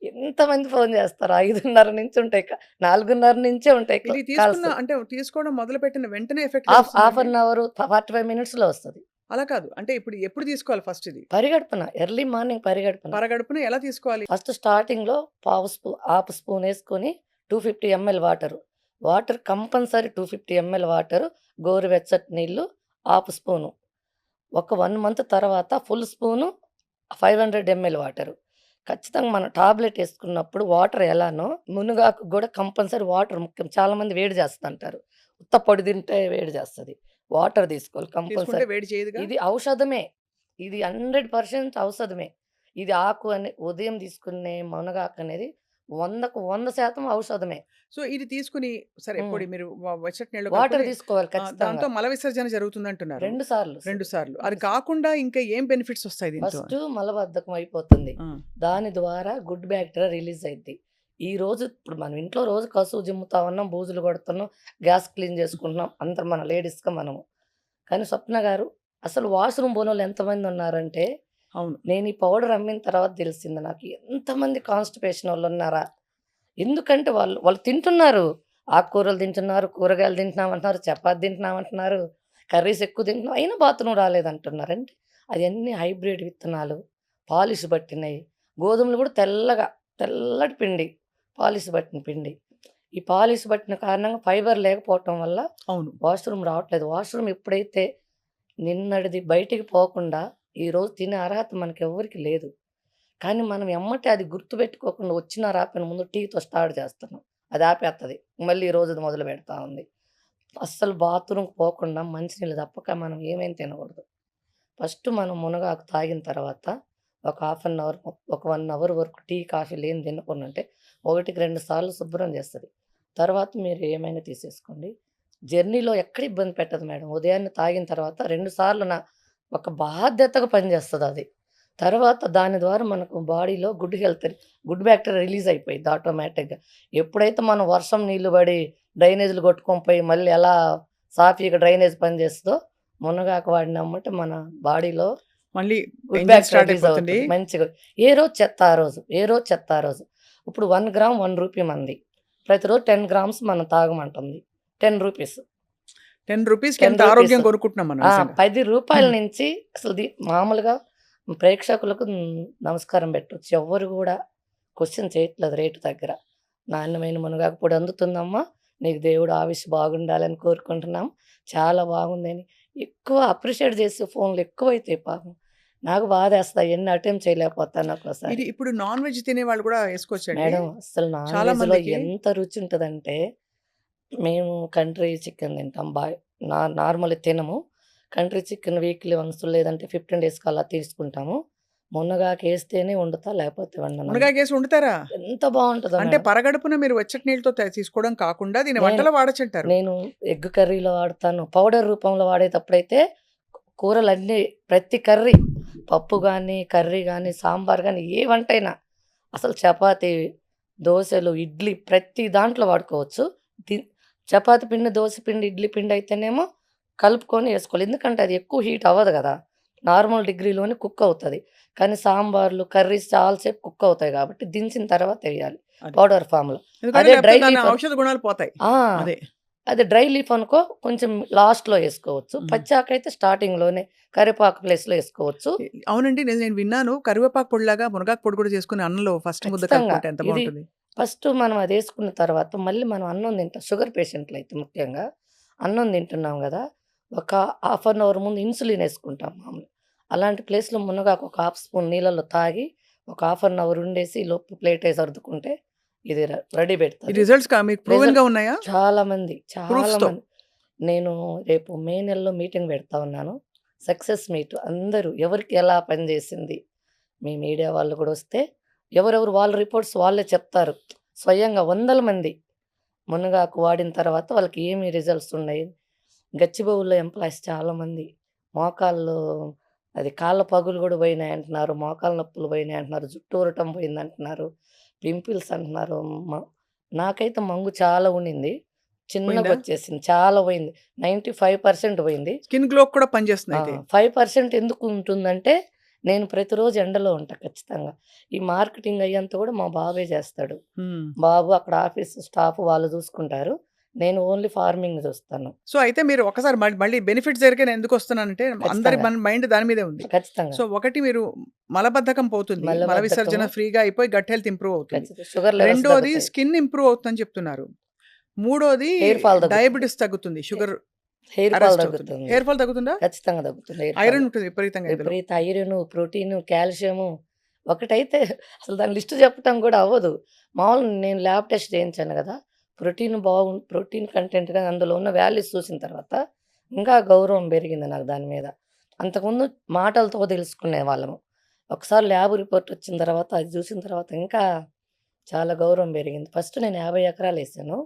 ఎంతమంది ఫోను చేస్తారు. 5:30 నుంచి ఉంటాయి. 4:30 నుంచే ఉంటాయి ఇది కాల్స్. అంటే తీసుకోవడం మొదలుపెట్టిన వెంటనే ఎఫెక్ట్ హాఫ్ చూపిస్తుందండి? అన్ అవర్ 45 మినిట్స్‌లో వస్తది. అలా కాదు. అంటే ఇప్పుడు ఎప్పుడు తీసుకోవాలి ఫస్ట్ ఇది? పరిగడుపున ఎర్లీ మార్నింగ్ పరిగడుపున. పరగడుపున ఎలా తీసుకోవాలి? ఫస్ట్ స్టార్టింగ్‌లో హాఫ్ స్పూనేసుకొని 250 ML water. Water compulsory 250 ML water, గోరువెచ్చటి నీళ్ళు హాఫ్ స్పూను. ఒక 1 మంత్ తర్వాత ఫుల్ స్పూను 500 ఎంఎల్ వాటరు. ఖచ్చితంగా మనం టాబ్లెట్ యేసుకున్నప్పుడు వాటర్ ఎలానో మునగాకు గూడా కంపల్సరీ వాటర్ ముఖ్యం. చాలామంది వేడి చేస్తంటారు. ఉత్త పొడి తింటే వేడి చేస్తది. వాటర్ తీసుకోవాలి తీసుకుంటే కంపల్సరీ. వేడి చేయదుగా? ఇది ఔషధమే. ఇది 100% ఔషధమే. ఇది ఆకు అని ఉదయం తీసుకునే మునగాకనేది 100కు 100% ఔషధమే. సో, ఇది తీసుకొని సరే హ్మ్. పొడి మీరు వెచ్చటి నీళ్ళలో వాటర్ కలుపుకొని తీసుకోవాలి ఖచ్చితంగా. దాంతో మల విసర్జన జరుగుతుందంటున్నారు. 2 సార్లు 2 సరి. సార్లు. అది 2 సార్లు. కాకుండా ఇంకా ఏం బెనిఫిట్స్ ఒస్తాయి దీంతో? ఫస్టు మలబద్ధకం అయిపోతుంది. ఆ! దాని ద్వారా గుడ్ బ్యాక్టీరియా రిలీజ్ అయిద్ది. ఈరోజు ఇప్పుడు మనం ఇంట్లో రోజు కసువు జిమ్ముతా ఉన్నాం, బూజులు కొడుతున్నాం, గ్యాస్ క్లీన్ చేసుకుంటున్నాం. అందరం మన లేడీస్‌గా మనము. కానీ స్వప్న గారు అసలు వాష్‌రూమ్ పోనోళ్ళు ఎంతమందున్నారంటే, అవును. నేను ఈ పౌడర్ అమ్మిన తర్వాత తెలిసింది నాకు. ఎంతమంది కాన్‌స్టిపేషన్ వోళ్ళున్నారా? ఎందుకంటే వాళ్ళు తింటున్నారు. ఆకుకూరలు తింటున్నారు, కూరగాయలు తింటున్నామంటున్నారు, చపాతీ తింటున్నామంటున్నారు, కర్రీస్ ఎక్కువ తింటున్నాం. అయినా బాత్రూమ్ రాలేదంటున్నారు. అంటే అయన్నీ హైబ్రిడ్ విత్తనాలు, పాలిష్ పట్టినయి. గోధుమలు కూడా తెల్లటి పిండి. పాలిష్ పట్టిన పిండి. ఈ పాలిష్ పట్టిన కారణంగా ఫైబర్ లేకపోవటం వల్ల అవును. వాష్‌రూమ్ రావట్లేదు. వాష్‌రూమ్ ఎప్పుడైతే నిన్నటిది బయటికి పోకుండా ఈరోజు తినే అర్హత మనకెవ్వరికీ లేదు. కానీ మనం ఎమ్మటే అది గుర్తుపెట్టుకోకుండా వచ్చినా రాకపోయినా ముందు టీతో స్టార్ట్ చేస్తున్నాం. అది ఆపేత్తది. మళ్ళీ ఈ రోజుది మొదలు పెడతా ఉంది. అస్సలు బాత్రూమ్‌కి పోకుండా మంచినీళ్ళు తప్పక మనం ఏమేం తినకూడదు. ఫస్ట్ మనం మునగాకు తాగిన తర్వాత ఒక హాఫ్ అన్ అవర్, ఒక 1 అవర్ వరకు టీ, కాఫీలు ఏం తినకుండా ఉంటే 1కి 2 సార్లు శుభ్రం చేస్తది. తర్వాత మీరు ఏమైనా తీసేసుకోండి. జర్నీలో ఎక్కడ ఇబ్బంది పెట్టదు మేడం. ఉదయాన్నే తాగిన తర్వాత 2 సార్లు ఒక బాధ్యతగా పనిచేస్తదది. తర్వాత దాని ద్వారా మనకు బాడీలో గుడ్ బ్యాక్టీరియా రిలీజ్ అయిపోయిద్ది ఆటోమేటిక్‌గా. ఎప్పుడైతే మనం వర్షం నీళ్లు పడి డ్రైనేజ్‌లు కొట్టుకొని పోయి మళ్ళీ ఎలా సాఫీగా డ్రైనేజ్ పనిచేస్తదో, మునగాకు వాడినెమ్మటే మన బాడీలో మళ్ళీ good engine bacteria start release అయిపోతుంది. అవుతది మంచిగా. ఏ రోజు చెత్త ఆ రోజు. ఏ రోజు చెత్త ఆ రోజు. ఇప్పుడు 1 గ్రామ్ రూ. 1 మంది. ప్రతిరోజు 10 గ్రామ్స్ మనం తాగమంటుంది. రూ. 10. రూ. 10కి ఎంత 10 ఆరోగ్యం రూపీస్. కొనుక్కుంటున్నాం మనం ఆ! నిజంగా. రూ. 10 నుంచి అసలు మామూలుగా ప్రేక్షకులకు నమస్కారం పెట్టొచ్చు. ఎవ్వరు గూడా క్వెషన్ చేయట్లేదు రేటు దగ్గర. నాణ్యమైన మునగాకు పొడి అందుతుందమ్మా. నీకు దేవుడు ఆయుష్ బాగుండాలని కోరుకుంటున్నాం. చాలా బాగుందని ఎక్కువ అప్రిషియేట్ చేసే ఫోన్‌లు ఎక్కువైతాయి పాపం. నాకు బాధేస్తది అయన్నీ అటెంప్ట్ చేయలేకపోతాను ఒక్కోసారి. ఇది ఇప్పుడు నాన్ వెజ్ తినేవాళ్ళు గూడా యేసుకోవచ్చండి? మేడం అస్సలు నాన్ చాలా వెజ్‌లో మందికి ఎంత రుచి ఉంటదంటే, మేము కంట్రీ చికెన్ తింటాం. నార్మల్‌గా తినము. కంట్రీ చికెన్ వీక్లీ వన్స్ లేదంటే 15 డేస్‌కి అలా తీసుకుంటాము. మునగాకేస్తేనే వండుతా లేకపోతే వండనండి. మునగాకేసి వండుతారా? ఎంత బావుంటదో అంటే మేడం. పరగడుపున మీరు వెచ్చటి నీళ్ళతో తీసుకోవడం కాకుండా దీన్ని నేను వంటలో వాడొచ్చంటారు. నేను ఎగ్ కర్రీలో వాడతాను. పౌడర్ రూపంలో వాడేటప్పుడైతే కూరలన్నీ ప్రతి కర్రీ పప్పు గానీ, కర్రీ గానీ, సాంబార్ గానీ ఏ వంటైనా అసలు చపాతీ, దోసలు, ఇడ్లీ ప్రతి దాంట్లో వాడుకోవచ్చు. ది చపాతీ పిండి, దోస పిండి, ఇడ్లీ పిండి అయితేనేమో కలుపుకొని ఏసుకోవాలి. ఎందుకంటే అది ఎక్కువ హీట్ అవ్వదు గదా! నార్మల్ డిగ్రీలోనే కుక్ అవుతది. కానీ సాంబార్లు, కర్రీస్ చాలా సేపు కుక్ అవుతాయి గాబట్టి దించిన తర్వాత ఎయ్యాలి అది. పౌడర్ ఫార్మ్‌లో. ఎందుకంటే అదే లేకపోతే డ్రై దాని లీఫ్ ఔషధ గుణాలు పోతాయి. ఆ! అదే. అదే డ్రై లీఫ్ అనుకో కొంచెం లాస్ట్‌లో ఏసుకోవచ్చు. హుహు. పచ్చాకైతే స్టార్టింగ్‌లోనే కరివేపాకు ప్లేస్‌లో ఏసుకోవచ్చు. అవునండి. నేను విన్నాను. కరివేపాకు పొడిలాగా మునగాకు పొడి కూడా చేసుకొని అన్నంలో ఫస్ట్ ముద్ద ఖచ్చితంగా. కలుపుకుంటే ఎంత ఇది బావుంటుంది. ఫస్ట్ మనం అదేసుకున్న తర్వాత మళ్ళీ మనం అన్నం తింటాం. షుగర్ పేషెంట్‌లయితే ముఖ్యంగా. అన్నం తింటున్నాం గదా! ఒక హాఫ్ అన్ అవర్ ముందు ఇన్సులిన్ ఏసుకుంటాం మామూలుగా. అలాంటి ప్లేస్‌లో మునగాకు ఒక హాఫ్ స్పూన్ నీళ్ళలో తాగి ఒక హాఫ్ అన్ అవర్ ఉండేసి ఈలోపు ప్లేటే సర్దుకుంటే ఇది రెడీ ఈ పెడతది. రిజల్ట్స్ మీకు రిజల్ట్ ప్రూవెన్‌గా ఉన్నాయా? చాలా మంది, చాలా ప్రూఫ్స్‌తో. మంది. నేను రేపు మే నెలలో మీటింగ్ పెడతా ఉన్నాను. సక్సెస్ మీట్ అందరూ ఎవరికి ఎలా పనిచేసింది. మీ మీడియా వాళ్ళు కూడా వస్తే ఎవరెవరు వాళ్ళ రిపోర్ట్స్ వాళ్ళే చెప్తారు. స్వయంగా వందల మంది మునగాకు వాడిన తర్వాత వాళ్ళకి ఏమి రిజల్ట్స్ ఉన్నాయి. గచ్చిబౌలిలో ఎంప్లాయీస్ చాలామంది మోకాళ్ళు అది కాళ్ళ పగులు కూడా పోయినాయంటున్నారు. మోకాళ్ళ నొప్పులు పోయినాయంటున్నారు. జుట్టు ఊరటం పోయిందంటున్నారు. పింపుల్స్ అంటున్నారు. మ నాకైతే మంగు చాలా ఉండింది. పోయిందా? చిన్నగొచ్చేసింది. చాలా పోయింది. 95% పోయింది. స్కిన్ గ్లోకి కూడా పనిచేస్తుంది అయితే. 5% ఎందుకు ఉంటుందంటే, నేను ప్రతిరోజు ఎండలో ఉంటా ఖచ్చితంగా. ఈ మార్కెటింగ్ అయ్యంతా కూడా మా బాబే చేస్తాడు. హ్మ్. బాబు అక్కడ ఆఫీస్ స్టాఫ్ వాళ్ళు చూసుకుంటారు. నేను ఓన్లీ ఫార్మింగ్ చూస్తాను. సో, అయితే మీరు ఒకసారి మళ్ళీ బెనిఫిట్స్ దగ్గరికే నేనెందుకొస్తున్నానంటే అందరి ఖచ్చితంగా. మైండ్ దాని మీదే ఉంది. ఖచ్చితంగా. సో, ఒకటి మీరు మలబద్ధకం పోతుంది. మల మలబద్ధకము విసర్జన ఫ్రీగా అయిపోయి గట్ హెల్త్ ఇంప్రూవ్ అవుతుంది. షుగర్ లెవెల్స్ రెండోది తగ్గుతాయి. స్కిన్ ఇంప్రూవ్ అవుతుందని చెప్తున్నారు. మూడోది హెయిర్ ఫాల్ తగ్గుతుంది. డయాబెటిస్ తగ్గుతుంది. షుగర్ హెయిర్ ఫాల్ అరెస్ట్ అవుతుంది. తగ్గుతుంది. హెయిర్ ఫాల్ తగ్గుతుందా? ఖచ్చితంగా తగ్గుతుంది హెయిర్ ఫాల్. ఐరన్ ఉంటుంది విపరీతంగా ఇందులో. విపరీత ఐరను, ప్రోటీను, కాల్షియము ఒకటైతే అసలు దాని లిస్ట్ చెప్పటం కూడా అవ్వదు. మామూలుగా నేను ల్యాబ్ టెస్ట్ చేయించాను గదా! ప్రోటీన్ కంటెంట్ గాని అందులో ఉన్న వాల్యూస్ చూసిన తర్వాత ఇంకా గౌరవం పెరిగింది నాకు దాని మీద. అంతకుముందు మాటలతో తెలుసుకునేవాళ్ళము. ఒకసారి ల్యాబ్ రిపోర్ట్ వచ్చిన తర్వాత అది చూసిన తర్వాత ఇంకా చాలా గౌరవం పెరిగింది. ఫస్ట్ నేను 50 ఎకరాలేసాను.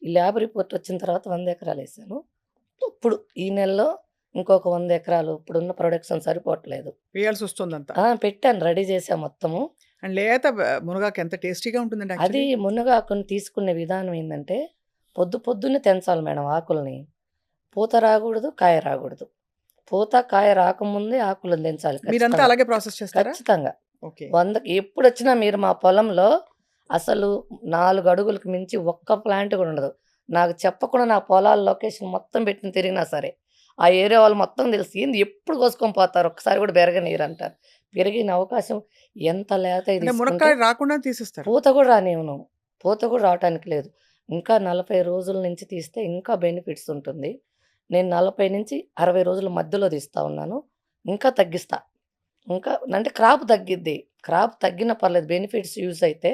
ఈ ల్యాబ్ రిపోర్ట్ వచ్చిన తర్వాత 100 ఎకరాలేసాను. ఇప్పుడు ఈ నెలలో ఇంకొక 100 ఎకరాలు ఇప్పుడున్న ప్రొడక్షన్ సరిపోవట్లేదు. వేయాల్సొస్తుందంతా. పెట్టాను రెడీ చేశా మొత్తము. అండ్ లేత మునగాకు ఎంత టేస్టీగా ఉంటుందండి అది యాక్చువల్లీ. మునగాకుని తీసుకునే విధానం ఏందంటే, పొద్దున్నే తెంచాలి మేడం ఆకుల్ని. పూత రాగూడదు, కాయ రాగూడదు. పూత, కాయ రాకముందే ఆకులను తెంచాలి మీరంతా ఖచ్చితంగా. అలాగే ప్రాసెస్ చేస్తారా? ఖచ్చితంగా. ఓకే. 100కి ఎప్పుడొచ్చినా మీరు మా పొలంలో అసలు 4 అడుగులకు మించి ఒక్క ప్లాంట్ కూడా ఉండదు. నాకు చెప్పకుండా నా పొలాల లొకేషన్ మొత్తం పెట్టి తిరిగినా సరే, ఆ ఏరియా వాళ్ళు మొత్తం తెలుసు. ఏంది ఎప్పుడు కోసుకొని పోతారు. ఒక్కసారి కూడా బెరగనీయరంటారు. పెరిగిన అవకాశం ఎంత లేతయి అంటే తీసుకుంటే మునక్కాయ రాకుండా తీసేస్తారు. పూత కూడా రానివ్వను. పూత కూడా రావటానికి లేదు. ఇంకా 40 రోజుల నుంచి తీస్తే ఇంకా బెనిఫిట్స్ ఉంటుంది. నేను 40-60 రోజుల మధ్యలో తీస్తా ఉన్నాను. ఇంకా తగ్గిస్తా. ఇంకా అంటే క్రాప్ తగ్గిద్ది. క్రాప్ తగ్గినా పర్లేదు. బెనిఫిట్స్ యూజ్ అయితే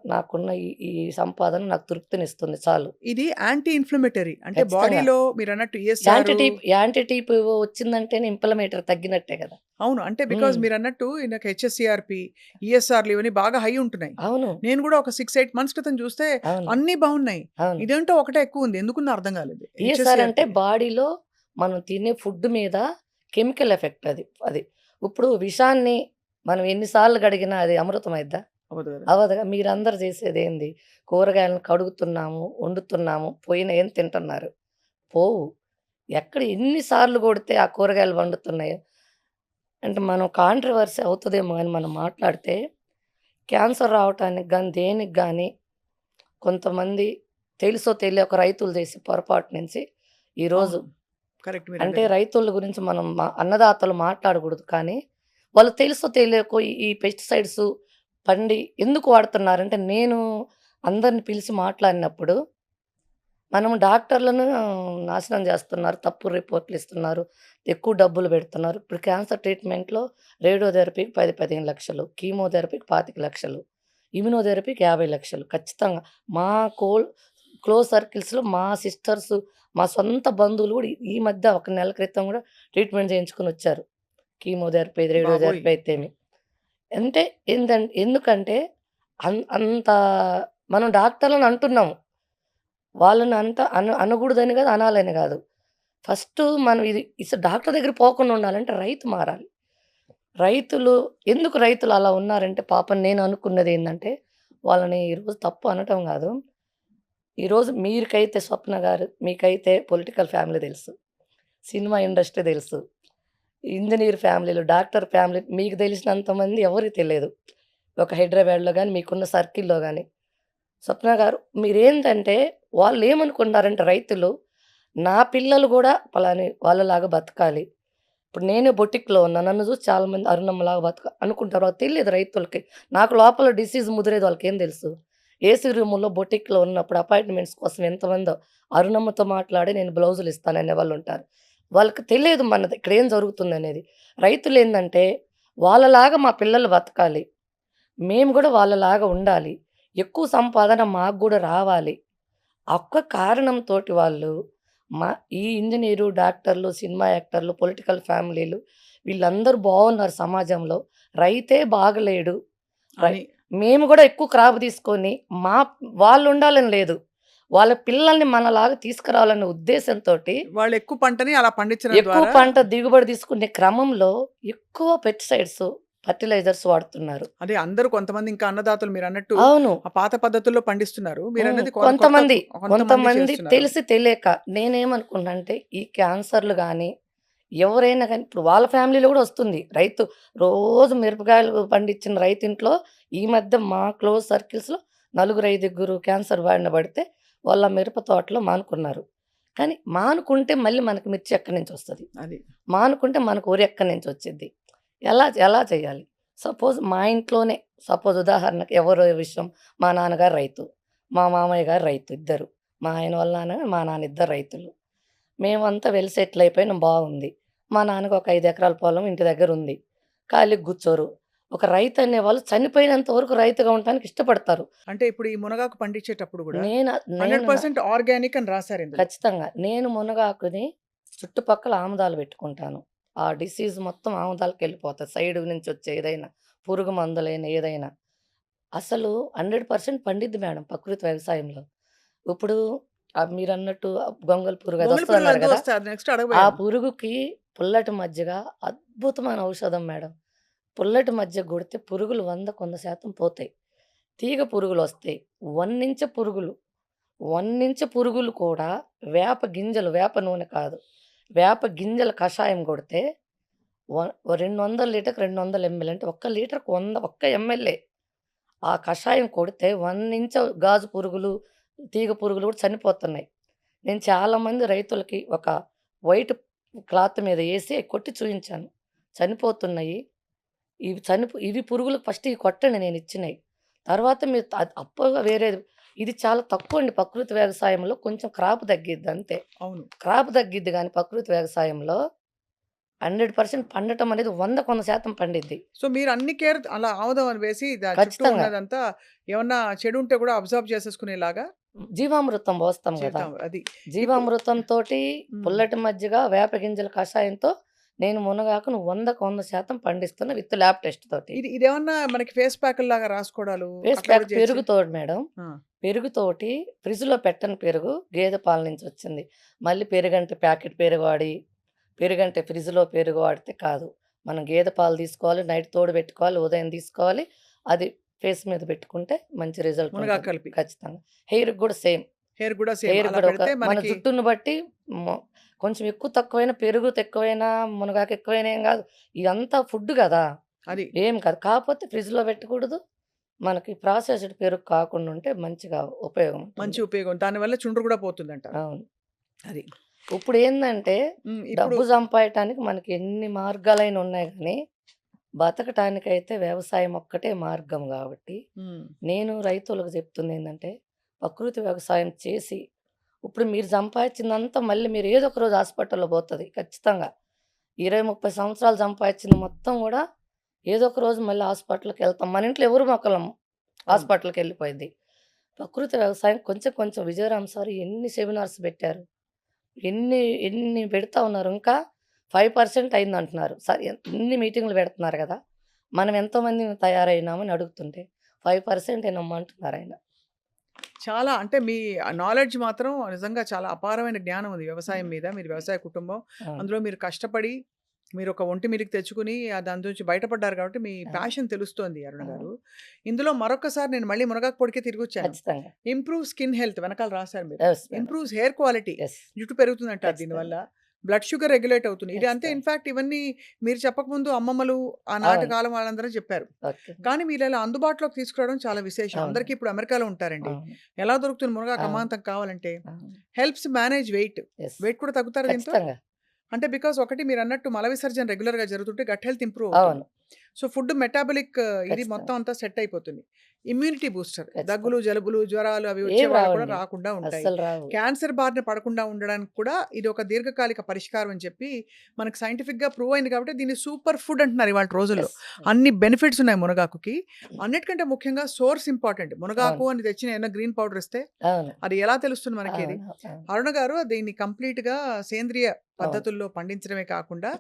నాకున్న ఈ ఈ సంపాదన నాకు తృప్తినిస్తుంది చాలు. ఇది యాంటీ ఇన్‌ఫ్లమేటరీ. అంటే ఖచ్చితంగా. బాడీలో మీరన్నట్టు ఈఎస్ఆర్ యాంటీ టీప్ వచ్చిందంటేనే ఇంప్లమేటర్ తగ్గినట్టే కదా! అవును. అంటే బికాజ్ హ్మ్. మీరన్నట్టు నాకు హెచ్ఎస్‌సీఆర్‌పీ, ఈఎస్ఆర్‌లు ఇవన్నీ బాగా హై ఉంటున్నాయి. అవును. నేను కూడా ఒక 6, 8 మంత్స్ క్రితం చూస్తే అవును. అన్నీ బావున్నాయి. అవును. ఇదేంటో ఒకటే ఎక్కువుంది. ఎందుకున్నో అర్థం కాలేదు. ఈఎస్ఆర్ అంటే హెచ్ఎస్‌సీఆర్‌పీ. బాడీలో మనం తినే ఫుడ్ మీద కెమికల్ ఎఫెక్ట్ అది. అది. ఇప్పుడు విషాన్ని మనం ఎన్ని సార్లు కడిగినా అది అమృతం అయిద్దా? అవ్వదు కదా! అవ్వదుగా. మీరందరూ చేసేదేంది? కూరగాయలను కడుగుతున్నాము, వండుతున్నాము, పోయినయేం తింటున్నారు. పోవు. ఎక్కడ ఎన్ని సార్లు కొడితే ఆ కూరగాయలు వండుతున్నాయి. అంటే మనం కాంట్రోవర్సీ అవుతదేమో గాని మనం మాట్లాడితే క్యాన్సర్ రావటానికి గాని, దేనికి గాని కొంతమంది తెలుసో తెలియకో రైతులు చేసే పొరపాటు నుంచి ఈరోజు అవును. కరెక్ట్ అంటే మీరన్నది. రైతుల గురించి మనం అన్నదాతలు మాట్లాడకూడదు. కానీ వాళ్ళు తెలుసో తెలియకో ఈ పెస్టిసైడ్స్ పండి ఎందుకు వాడుతున్నారంటే, నేను అందరిని పిలిచి మాట్లాడినప్పుడు, మనం డాక్టర్లను నాశనం చేస్తున్నారు. తప్పుడు రిపోర్ట్‌లు ఇస్తున్నారు. ఎక్కువ డబ్బులు పెడుతున్నారు. ఇప్పుడు క్యాన్సర్ ట్రీట్‌మెంట్‌లో రేడియోథెరపీకి 10, 15 లక్షలు, కీమోథెరపీకి 25 లక్షలు, ఇమ్యునోథెరపీకి 50 లక్షలు. ఖచ్చితంగా మా కోల్ క్లోజ్ సర్కిల్స్‌లో మా సిస్టర్స్, మా సొంత బంధువులు కూడా ఈ మధ్య ఒక నెల క్రితం కూడా ట్రీట్‌మెంట్ చేయించుకొనొచ్చారు. కీమోథెరపీ, బాబోయ్! రేడియోథెరపీ అయితేమి. అంటే ఎందుకంటే అంత మనం డాక్టర్లని అంటున్నాము. వాళ్ళని అంత అనకూడదని కాదు, అనాలని కాదు. ఫస్టు మనం డాక్టర్ దగ్గరికి పోకుండా ఉండాలంటే రైతు మారాలి. రైతులు ఎందుకు రైతులు అలా ఉన్నారంటే పాపం నేను అనుకున్నదేందంటే, వాళ్ళని ఈరోజు తప్పు అనటం గాదు. ఈరోజు మీరికైతే స్వప్న గారు, మీకైతే పొలిటికల్ ఫ్యామిలీ తెలుసు. సినిమా ఇండస్ట్రీ తెలుసు. ఇంజినీర్ ఫ్యామిలీలు, డాక్టర్ ఫ్యామిలీ మీకు తెలిసినంత మంది ఎవరికీ తెలియదు. ఒక హైదరాబాద్‌లో గాని, మీకున్న సర్కిల్‌లో గాని. స్వప్న గారు మీరేంటంటే వాళ్ళేమనుకుంటున్నారంటే రైతులు, నా పిల్లలు గూడా పలాని వాళ్ళలాగా బతకాలి. ఇప్పుడు నేనే బొటిక్‌లో ఉన్నా. నన్ను చూసి చాలామంది అరుణమ్మలాగా అనుకుంటారు. వాళ్ళకి తెలీదు రైతులకి. నాకు లోపల డిసీజ్ ముదిరేది వాళ్ళకేం తెలుసు? ఏసీ రూముల్లో బొటిక్‌లో ఉన్నప్పుడు అపాయింట్‌మెంట్స్ కోసం ఎంతమందో అరుణమ్మతో మాట్లాడి నేను బ్లౌజులు ఇస్తాననే వాళ్ళుంటారు. వాళ్ళకి తెలియదు మనది ఇక్కడేం జరుగుతుందనేది. రైతులేందంటే వాళ్ళలాగా మా పిల్లలు బతకాలి. మేము గూడా వాళ్ళలాగా ఉండాలి. ఎక్కువ సంపాదన మాకు గూడా రావాలి. ఆ ఒక్క కారణంతోటి వాళ్ళు మా ఈ ఇంజినీరు, డాక్టర్లు, సినిమా యాక్టర్లు, పొలిటికల్ ఫ్యామిలీలు వీళ్ళందరూ బావున్నారు సమాజంలో. రైతే బాగలేడు. రై అని మేము గూడా ఎక్కువ క్రాప్ తీసుకొని మా వాళ్ళుండాలని లేదు. వాళ్ళ పిల్లల్ని మనలాగా తీసుకురావాలనే ఉద్దేశంతోటి వాళ్ళు ఎక్కువ పంటని అలా పండించడం ఎక్కువ ద్వారా పంట దిగుబడి తీసుకునే క్రమంలో ఎక్కువ పెస్టిసైడ్స్, ఫెర్టిలైజర్స్ వాడుతున్నారు. అదే అందరూ కొంతమంది ఇంకా అన్నదాతలు మీరన్నట్టు అవును. ఆ పాత పద్ధతుల్లో పండిస్తున్నారు. మీరన్నది కొత్త కొంతమంది, కొంతమంది కొంతమంది చేస్తున్నారు. తెలిసి తెలియక నేనేమనుకున్నానంటే ఈ క్యాన్సర్‌లు గాని, ఎవరైనా గాని ఇప్పుడు వాళ్ళ ఫ్యామిలీలో గూడా వస్తుంది. రైతు రోజు మిరపకాయలు పండించిన రైతింట్లో ఈ మధ్య మా క్లోజ్ సర్కిల్స్‌లో నలుగురు, ఐదుగురు క్యాన్సర్ బారిన పడితే వాళ్ళ మిరప తోటలో మానుకున్నారు. కానీ మానుకుంటే మళ్ళీ మనకి మిర్చి ఎక్కడి నుంచొస్తది? అది. మానుకుంటే మనకు వరి ఎక్కడి నుంచొచ్చిద్ది? ఎలా ఎలా చేయాలి? సపోజ్ మా ఇంట్లోనే ఉదాహరణకి ఎవరో విషయం మా నాన్నగారు రైతు. మా మామయ్య గారు రైతు ఇద్దరు. మా ఆయన వాళ్ళ నాన్న, మా నాన్న ఇద్దరు రైతులు. మేమంతా వెల్ సెటిల్ అయిపోయినాం బాగుంది. మా నాన్నకి ఒక 5 ఎకరాల పొలం ఇంటి దగ్గరుంది. ఖాళీగా కూర్చోరు. ఒక రైతు అనేవాళ్ళు చనిపోయినంత వరకు రైతుగా ఉండటానికి ఇష్టపడతారు. అంటే ఇప్పుడు ఈ మునగాకు పండించేటప్పుడు గూడా నేను నేను న 100% ఆర్గానిక్ అని రాసారు ఇందులో. ఖచ్చితంగా. నేను మునగాకుని చుట్టుపక్కల ఆముదాలు పెట్టుకుంటాను. ఆ డిసీజ్ మొత్తం ఆముదాలకెళ్ళిపోతది. సైడ్ నుంచి వచ్చే ఏదైనా, పురుగు మందులైన ఏదైనా. అసలు 100% పండిద్ది మేడం ప్రకృతి వ్యవసాయంలో. ఇప్పుడు మీరన్నట్టు గొంగళి పురుగు గొంగళి పురుగులు అదొస్తదన్నారు అదో గదా! వస్తాయి. అది నెక్స్ట్ ఆ అడగబోయాను. పురుగుకి పుల్లటి మజ్జిగ అద్భుతమైన ఔషధం మేడం. పుల్లటి మజ్జిగ గొడితే పురుగులు 100% పోతాయి. తీగ పురుగులొస్తాయి. వన్నించ పురుగులు. వన్నించ పురుగులు కూడా వేప గింజలు, వేప నూనె కాదు. వేప గింజల కషాయం గొడితే వ 200 లీటర్‌కి 200 ఎంఎల్ అంటే ఒక్క లీటర్‌కి 100 ఒక్క ఎంఎల్‌ఏ. ఆ కషాయం కొడితే 1 గాజు పురుగులు, తీగ పురుగులు కూడా చనిపోతున్నాయి. నేను చాలామంది రైతులకి ఒక వైట్ క్లాత్ మీద ఏసి కొట్టి చూయించాను. చనిపోతున్నాయి. ఇవి పురుగులకు ఫస్ట్ ఇవి కొట్టండి నేనిచ్చినయి. తర్వాత మీరు అప్పుగా వేరేది ఇది చాలా తక్కువండి ప్రకృతి వ్యవసాయంలో కొంచెం క్రాప్ తగ్గిద్ది అంతే. అవును. క్రాప్ తగ్గిద్ది గానీ ప్రకృతి వ్యవసాయంలో 100% పండటం అనేది 100% పండిద్ది. సో, మీరు అన్ని కేర్ అలా ఆముదం అని వేసి చుట్టూ ఖచ్చితంగా. ఉన్నదంతా ఏమన్నా చెడు ఉంటే గూడా అబ్జార్బ్ చేసేసుకునేలాగా జీవామృతం పోస్తాం గదా! చేద్దాం. అది. ఇప్పుడు జీవామృతంతోటి హ్మ్. పుల్లటి మజ్జిగ, వేప గింజల కషాయంతో నేను మునగాకును 100% పండిస్తున్నా విత్ ల్యాబ్ టెస్ట్ తోటి. ఇదేమన్నా మనకి ఫేస్ ప్యాకుల్లాగా రాసుకోవడాలు ఫేస్ అట్లా ప్యాక్ కూడా చేయొచ్చా? పెరుగుతోటి మేడం. ఆ! పెరుగుతోటి ఫ్రిడ్జ్‌లో పెట్టని పెరుగు గేదె పాల నుంచొచ్చింది. మళ్ళీ పెరుగంటే ప్యాకెట్ పెరుగు వాడి, పెరుగంటే ఫ్రిడ్జ్‌లో పెరుగు వాడితే కాదు. మనం గేదె పాలు తీసుకోవాలి, నైట్ తోడుబెట్టుకోవాలి, ఉదయం తీసుకోవాలి. అది ఫేస్ మీద పెట్టుకుంటే మంచి రిజల్ట్ మునగాకు ఉంటది. కలిపి. ఖచ్చితంగా. హెయిర్‌కి గూడా సేమ్. హెయిర్ గూడా సేమ్ హెయిర్‌కి అలా గూడా పెడితే మన మనకి జుట్టుని బట్టి మొ కొంచెం ఎక్కువ తక్కువైనా పెరుగు తక్కువైనా, మునగాకు ఎక్కువైనా ఏం గాదు. ఇదంతా ఫుడ్ గదా! అది. ఏం కాదు. కాపోతే ఫ్రిడ్జ్‌లో పెట్టకూడదు. మనకి ప్రాసెస్డ్ పెరుగు కాకుండా ఉంటే మంచిగా ఉపయోగం మంచి ఉంటుంది. ఉపయోగం. దానివల్ల చుండ్రు గూడా పోతుందంటారు. అవును. అది. ఇప్పుడేందంటే హ్మ్. ఇప్పుడు డబ్బు సంపాయటానికి మనకి ఎన్ని మార్గాలైన ఉన్నాయి గానీ, బతకటానికైతే వ్యవసాయం ఒక్కటే మార్గం గాబట్టి, హ్మ్. నేను రైతులకు చెప్తుందేందంటే, ప్రకృతి వ్యవసాయం చేసి, ఇప్పుడు మీరు సంపాదిచ్చిందంతా మళ్ళీ మీరు ఏదో ఒక రోజు హాస్పిటల్‌లో పోతది ఖచ్చితంగా. 20, 30 సంవత్సరాలు సంపాదిచ్చింది మొత్తం గూడా ఏదో ఒక రోజు మళ్ళీ హాస్పిటల్‌కెళ్తాం. మన ఇంట్లో ఎవరు మొక్కలం అవును. హాస్పిటల్‌కెళ్ళిపోయిద్ది. ప్రకృతి వ్యవసాయం కొంచెం కొంచెం విజయరామ్ సార్ ఎన్ని సెమినార్స్ పెట్టారు. ఎన్ని ఎన్ని పెడతా ఉన్నారు. ఇంకా 5% అయిందంటున్నారు. ఇన్ని మీటింగులు పెడుతున్నారు గదా! మనం ఎంతమందిమి తయారైనామని అడుగుతుంటే 5% ఏనమ్మా అంటున్నారాయన. చాలా అంటే మీ నాలెడ్జ్ మాత్రం నిజంగా చాలా అపారమైన జ్ఞానం ఉంది వ్యవసాయం హ్మ్. మీద. మీరు వ్యవసాయ కుటుంబం. అవును. అందులో మీరు కష్టపడి మీరొక ఒంటి మీదకి తెచ్చుకొని దాని నుంచి బయటపడ్డారు కాబట్టి మీ అవును. ప్యాషన్ తెలుస్తోంది అరుణ అవును. గారు. ఇందులో మరొక్కసారి నేను మళ్ళీ మునగాకు పొడికే తిరిగొచ్చాను. ఖచ్చితంగా. ఇంప్రూవ్ స్కిన్ హెల్త్ వెనకాల రాసారు మీరు. Yes madam. Improves hair quality. Yes. జుట్టు పెరుగుతుందంటారు దీనివల్ల. ఖచ్చితంగా. బ్లడ్ షుగర్ రెగ్యులేట్ అవుతుంది. ఇది అంతే ఖచ్చితంగా. ఇన్‌ఫాక్ట్ ఇవన్నీ మీరు చెప్పకముందు అమ్మమ్మలు ఆనాటి అవును. కాలం వాళ్ళందరూ చెప్పారు. ఓకే. కానీ వీళ్ళలా అందుబాటులోకి తీసుకురావడం చాలా విశేషం. అవును. అందరికీ ఇప్పుడు అమెరికాలో ఉంటారండి. అవును. ఎలా దొరుకుతుంది మునగాకు అవును. అమాంతం కావాలంటే? అవును. Helps manage weight. Yes. Weight కూడా తగ్గుతారా దీంతో? ఖచ్చితంగా. అంటే బికాజ్ ఒకటి మీరన్నట్టు మల విసర్జన రెగ్యులర్‌గా జరుగుతుంటే గట్ హెల్త్ ఇంప్రూవ్ అవుతుంది. అవును. సో, ఫుడ్ మెటాబాలిక్ ఇది మొత్తం ఖచ్చితంగా. అంతా సెట్ అయిపోతుంది. Immunity booster. దగ్గులు, ఖచ్చితంగా. జలుబులు, జ్వరాలు అవి వచ్చే ఏవి వాళ్ళకి కూడా రావండి. రాకుండా ఉంటాయి. అస్సలు రావు. క్యాన్సర్ బారిన పడకుండా ఉండడానికి కూడా ఇది ఒక దీర్ఘకాలిక పరిష్కారం అని చెప్పి మనకు సైంటిఫిక్‌గా ప్రూవ్ అయింది కాబట్టి దీన్ని సూపర్ ఫుడ్ అంటున్నారు ఇవాల్టి రోజుల్లో. యెస్. అన్ని బెనిఫిట్స్ ఉన్నాయి మునగాకుకి. అన్నిటికంటే ముఖ్యంగా సోర్స్ ఇంపార్టెంట్. మునగాకు అవును. అని తెచ్చిన ఏమైనా గ్రీన్ పౌడర్ ఇస్తే అవును. అది ఎలా తెలుస్తుంది మనకేది? అవును. అవును. అరుణ గారు దీన్ని కంప్లీట్‌గా సేంద్రియ అవును. పద్ధతుల్లో పండించడమే కాకుండా,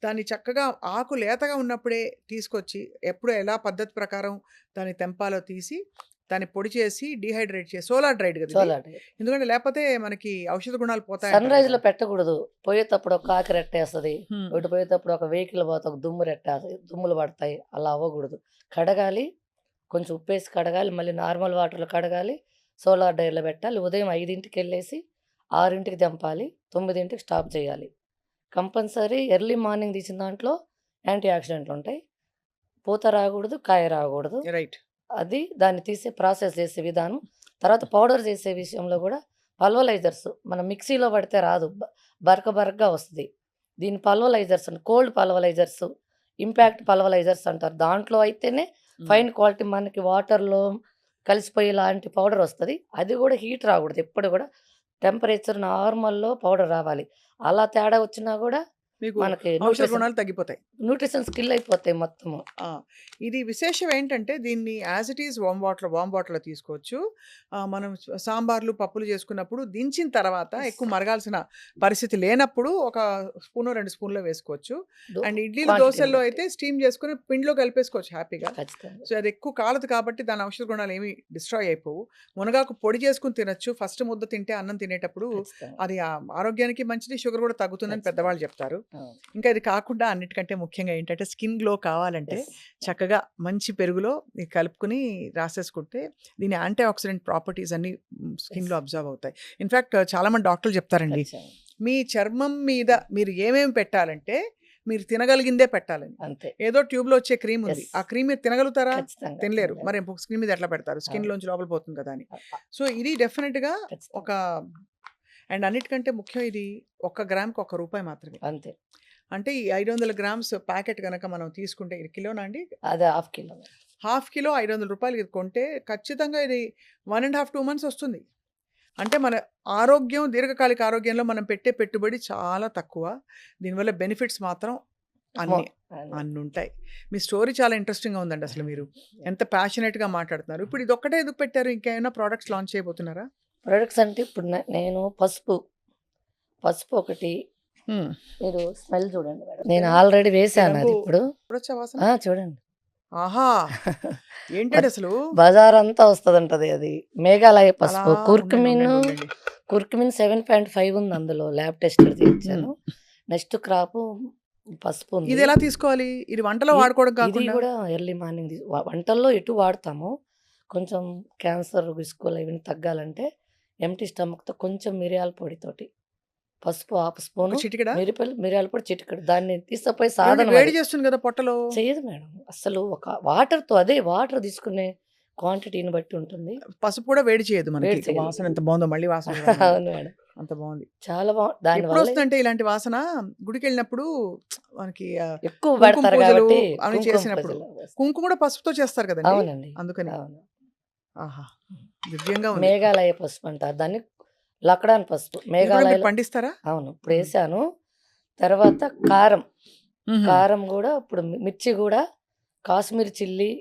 దాన్ని చక్కగా ఆకు లేతగా ఉన్నప్పుడే తీసుకొచ్చి, ఎప్పుడు ఎలా పద్ధతి ప్రకారం దాన్ని తెంపాలో తీసి, దాన్ని పొడి చేసి, డీహైడ్రేట్ చేసి సోలార్ డ్రైడ్ గదా ఇది. చోలాటి. ఎందుకంటే లేపోతే మనకి ఔషధ గుణాలు పోతాయంటారు గదా! సన్‌రైజ్‌లో పెట్టకూడదు. పోయేతప్పుడు ఒక కాకి రెట్టేస్తది. హ్మ్. ఇటు పోయేతప్పుడు ఒక వెహికల్ పోతే ఒక దుమ్ము రెట్టేస్తది. దుమ్ములు పడతాయి. అలా అవ్వకూడదు. కడగాలి. కొంచెం ఉప్పేసి కడగాలి. మళ్ళీ నార్మల్ వాటర్‌లో కడగాలి. సోలార్ డ్రైయర్‌లో పెట్టాలి. ఉదయం 5కి 6కి తెంపాలి. 9కి స్టాప్ చేయాలి. కంపల్సరీ ఎర్లీ మార్నింగ్ తీసిన దాంట్లో యాంటీ ఆక్సిడెంట్లుంటాయి. పూత రాకూడదు. కాయ రాకూడదు. రైట్. అది దాన్ని తీసే ప్రాసెస్ చేసే విధానం. తర్వాత పౌడర్ చేసే విషయంలో గూడా పల్వలైజర్స్ మనం మిక్సీలో పడితే రాదు. బరకగా వస్తది. దీన్ని పల్వలైజర్స్ కోల్డ్ పల్వలైజర్స్, ఇంపాక్ట్ పల్వలైజర్స్ అంటారు. దాంట్లో అయితేనే హ్మ్. ఫైన్ క్వాలిటీ మనకి వాటర్‌లో కలిసిపోయేలాంటి పౌడర్ వస్తది. అది గూడా హీట్ రాకూడదు. ఎప్పుడు గూడా టెంపరేచర్ నార్మల్‌లో పౌడర్ రావాలి. అలా తేడా వచ్చినా గూడా మీకు మనకి ఔషధ గుణాలు తగ్గిపోతాయి. న్యూట్రిషన్స్ కిల్ అయిపోతాయి మొత్తము. ఆ! ఇది విశేషం ఏంటంటే దీన్ని యాజ్ ఇట్ ఈజ్ వార్మ్ వాటర్‌లో తీసుకోవచ్చు. మనం సాంబార్లు, పప్పులు చేసుకున్నప్పుడు దించిన తర్వాత యెస్. ఎక్కువ మరగాల్సిన పరిస్థితి లేనప్పుడు ఒక స్పూనో, 2 స్పూన్‌లో వేసుకోవచ్చు. దో అండ్ ఇడ్లీలు, క్వాంటిటీని దోసల్లో బట్టి. అయితే స్టీమ్ చేసుకొని పిండిలో కలిపేసుకోవచ్చు హ్యాపీగా. ఖచ్చితంగా. సో, అది ఎక్కువ కాలదు కాబట్టి దాని ఔషధ గుణాలు ఏమి డిస్ట్రాయ్ అయిపోవు. మునగాకు పొడి చేసుకొని తినొచ్చు. ఫస్ట్ ముద్ద తింటే అన్నం తినేటప్పుడు ఖచ్చితంగా. అది ఆరోగ్యానికి మంచిది. షుగర్ కూడా తగ్గుతుందని ఖచ్చితంగా. పెద్దవాళ్ళు చెప్తారు. అవును. ఇంకా ఇది కాకుండా అన్నిటికంటే ముఖ్యంగా ఏంటంటే స్కిన్ గ్లో కావాలంటే యెస్. చక్కగా మంచి పెరుగులో ఇది కలుపుకొని రాసేసుకుంటే దీని యాంటీ ఆక్సిడెంట్ ప్రాపర్టీస్ అన్నీ స్కిన్‌లో యెస్. అబ్జర్వ్ అవుతాయి. ఇన్‌ఫాక్ట్ చాలామంది డాక్టర్లు చెప్తారండి. ఖచ్చితంగా. మీ చర్మం మీద మీరు ఏమేమి పెట్టాలంటే మీరు తినగలిగిందే పెట్టాలని. అంతే. ఏదో ట్యూబ్‌లో వచ్చే క్రీమ్ ఉంది. యెస్. ఆ క్రీమ్ మీరు తినగలుగుతారా? ఖచ్చితంగా. తినలేరు. తినలేము. మరి స్కిన్ మీద ఎట్లా పెడతారు? అవును. స్కిన్‌లోంచి లోపల పోతుంది కదా అని. అ అ సో, ఇది డెఫినిట్‌గా ఒక ఖచ్చితంగా. అండ్ అన్నిటికంటే ముఖ్యం ఇది ఒక్క గ్రామ్‌కి రూపాయి మాత్రమే. అంతే. అంటే ఈ 500 గ్రామ్స్ ప్యాకెట్ గనక మనం తీసుకుంటే ఇది కిలోనా అండి? అదే హాఫ్ కిలో. హాఫ్ కిలో రూ. 500 ఇది కొంటే ఖచ్చితంగా ఇది 1 ½ 2 మంత్స్ వస్తుంది. అంటే మన ఆరోగ్యం దీర్ఘకాలిక ఆరోగ్యంలో మనం పెట్టే పెట్టుబడి చాలా తక్కువ. దీనివల్ల బెనిఫిట్స్ మాత్రం అమ్మో! అన్ని అన్నుంటాయి. మీ స్టోరీ చాలా ఇంట్రెస్టింగ్‌గా ఉందండి అసలు మీరు. ఎంత ప్యాషనేట్‌గా మాట్లాడుతున్నారు. ఇప్పుడు ఇదొక్కటే ఎందుకు పెట్టారు? ఇంకేమైనా ప్రొడక్ట్స్ లాంచ్ చేయబోతున్నారా? ప్రొడక్ట్స్ అంటే ఇప్పుడు నేను పసుపు ఒకటి హ్మ్. మీరు స్మెల్ చూడండి మేడం. నేను ఆల్రెడీ ఈ వేసాను రంగు అది ఇప్పుడు. చూడొచ్చా వాసన? చూడండి. ఆహా! ఏంటండి అసలు? బజారంతా వస్తదంటది అది. మేఘాలయ అలా పసుపు. ఉండండి. కుర్కుమిన్ 7.5 ఉంది అందులో. ల్యాబ్ టెస్టెడ్ చేయించాను. హ్మ్. నెక్స్ట్ క్రాపు పసుపు ఉంది. ఇదెలా తీసుకోవాలి? ఇది వంటలో వాడుకోవడం ఇది కాకుండా? గూడా ఎర్లీ మార్నింగ్ వంటల్లో ఎటు వాడతాము. కొంచెం క్యాన్సర్ రిస్కులు ఇవన్నీ తగ్గాలంటే ఎంప్టీ స్టమక్‌తో కొంచెం మిరియాల పొడితోటి పసుపు హాఫ్ ఒక స్పూను, చిటికెడా? మిరియాల పొడి చిటికెడు. దాన్ని తీసుకుపోయి ఏవండి సాధనం వేడి అది. చేస్తుంది కదా పొట్టలో. చెయ్యదు మేడం. అస్సలు ఒక వాటర్‌తో అదే వాటర్ తీసుకునే క్వాంటిటీని బట్టి ఉంటుంది. పసుపు కూడా వేడి చేయదు మనకి. వేడి చేయదు. వాసన ఎంత బావుందో మళ్ళీ వాసన చూడాలంటే. అవును మేడం. అంత బావుంది. చాలా దానివల్ల ఎప్పుడొస్తుందంటే ఇలాంటి వాసన గుడికెళ్ళినప్పుడు మనకి ఎక్కువ కుంకుమ పెడతారు పూజలు కాబట్టి అవి కుంకుమ చేసినప్పుడు. పూజలు వేస్తారు. కుంకుమ కూడా పసుపుతో చేస్తారు కదండీ! అవునండి. అందుకని. అవును. ఆహా! దివ్యంగా ఉంది. మేఘాలయ పసుపు అంటారు దాన్ని. లక్డాన్ పసుపు. ఇది కూడా మీరు మేఘాలయలో పండిస్తారా? అవును. హ్మ్. ఇప్పుడేసాను. తర్వాత కారం. హుహు. కారం గూడా ఇప్పుడు మిర్చి గూడా కాశ్మీర్ చిల్లీ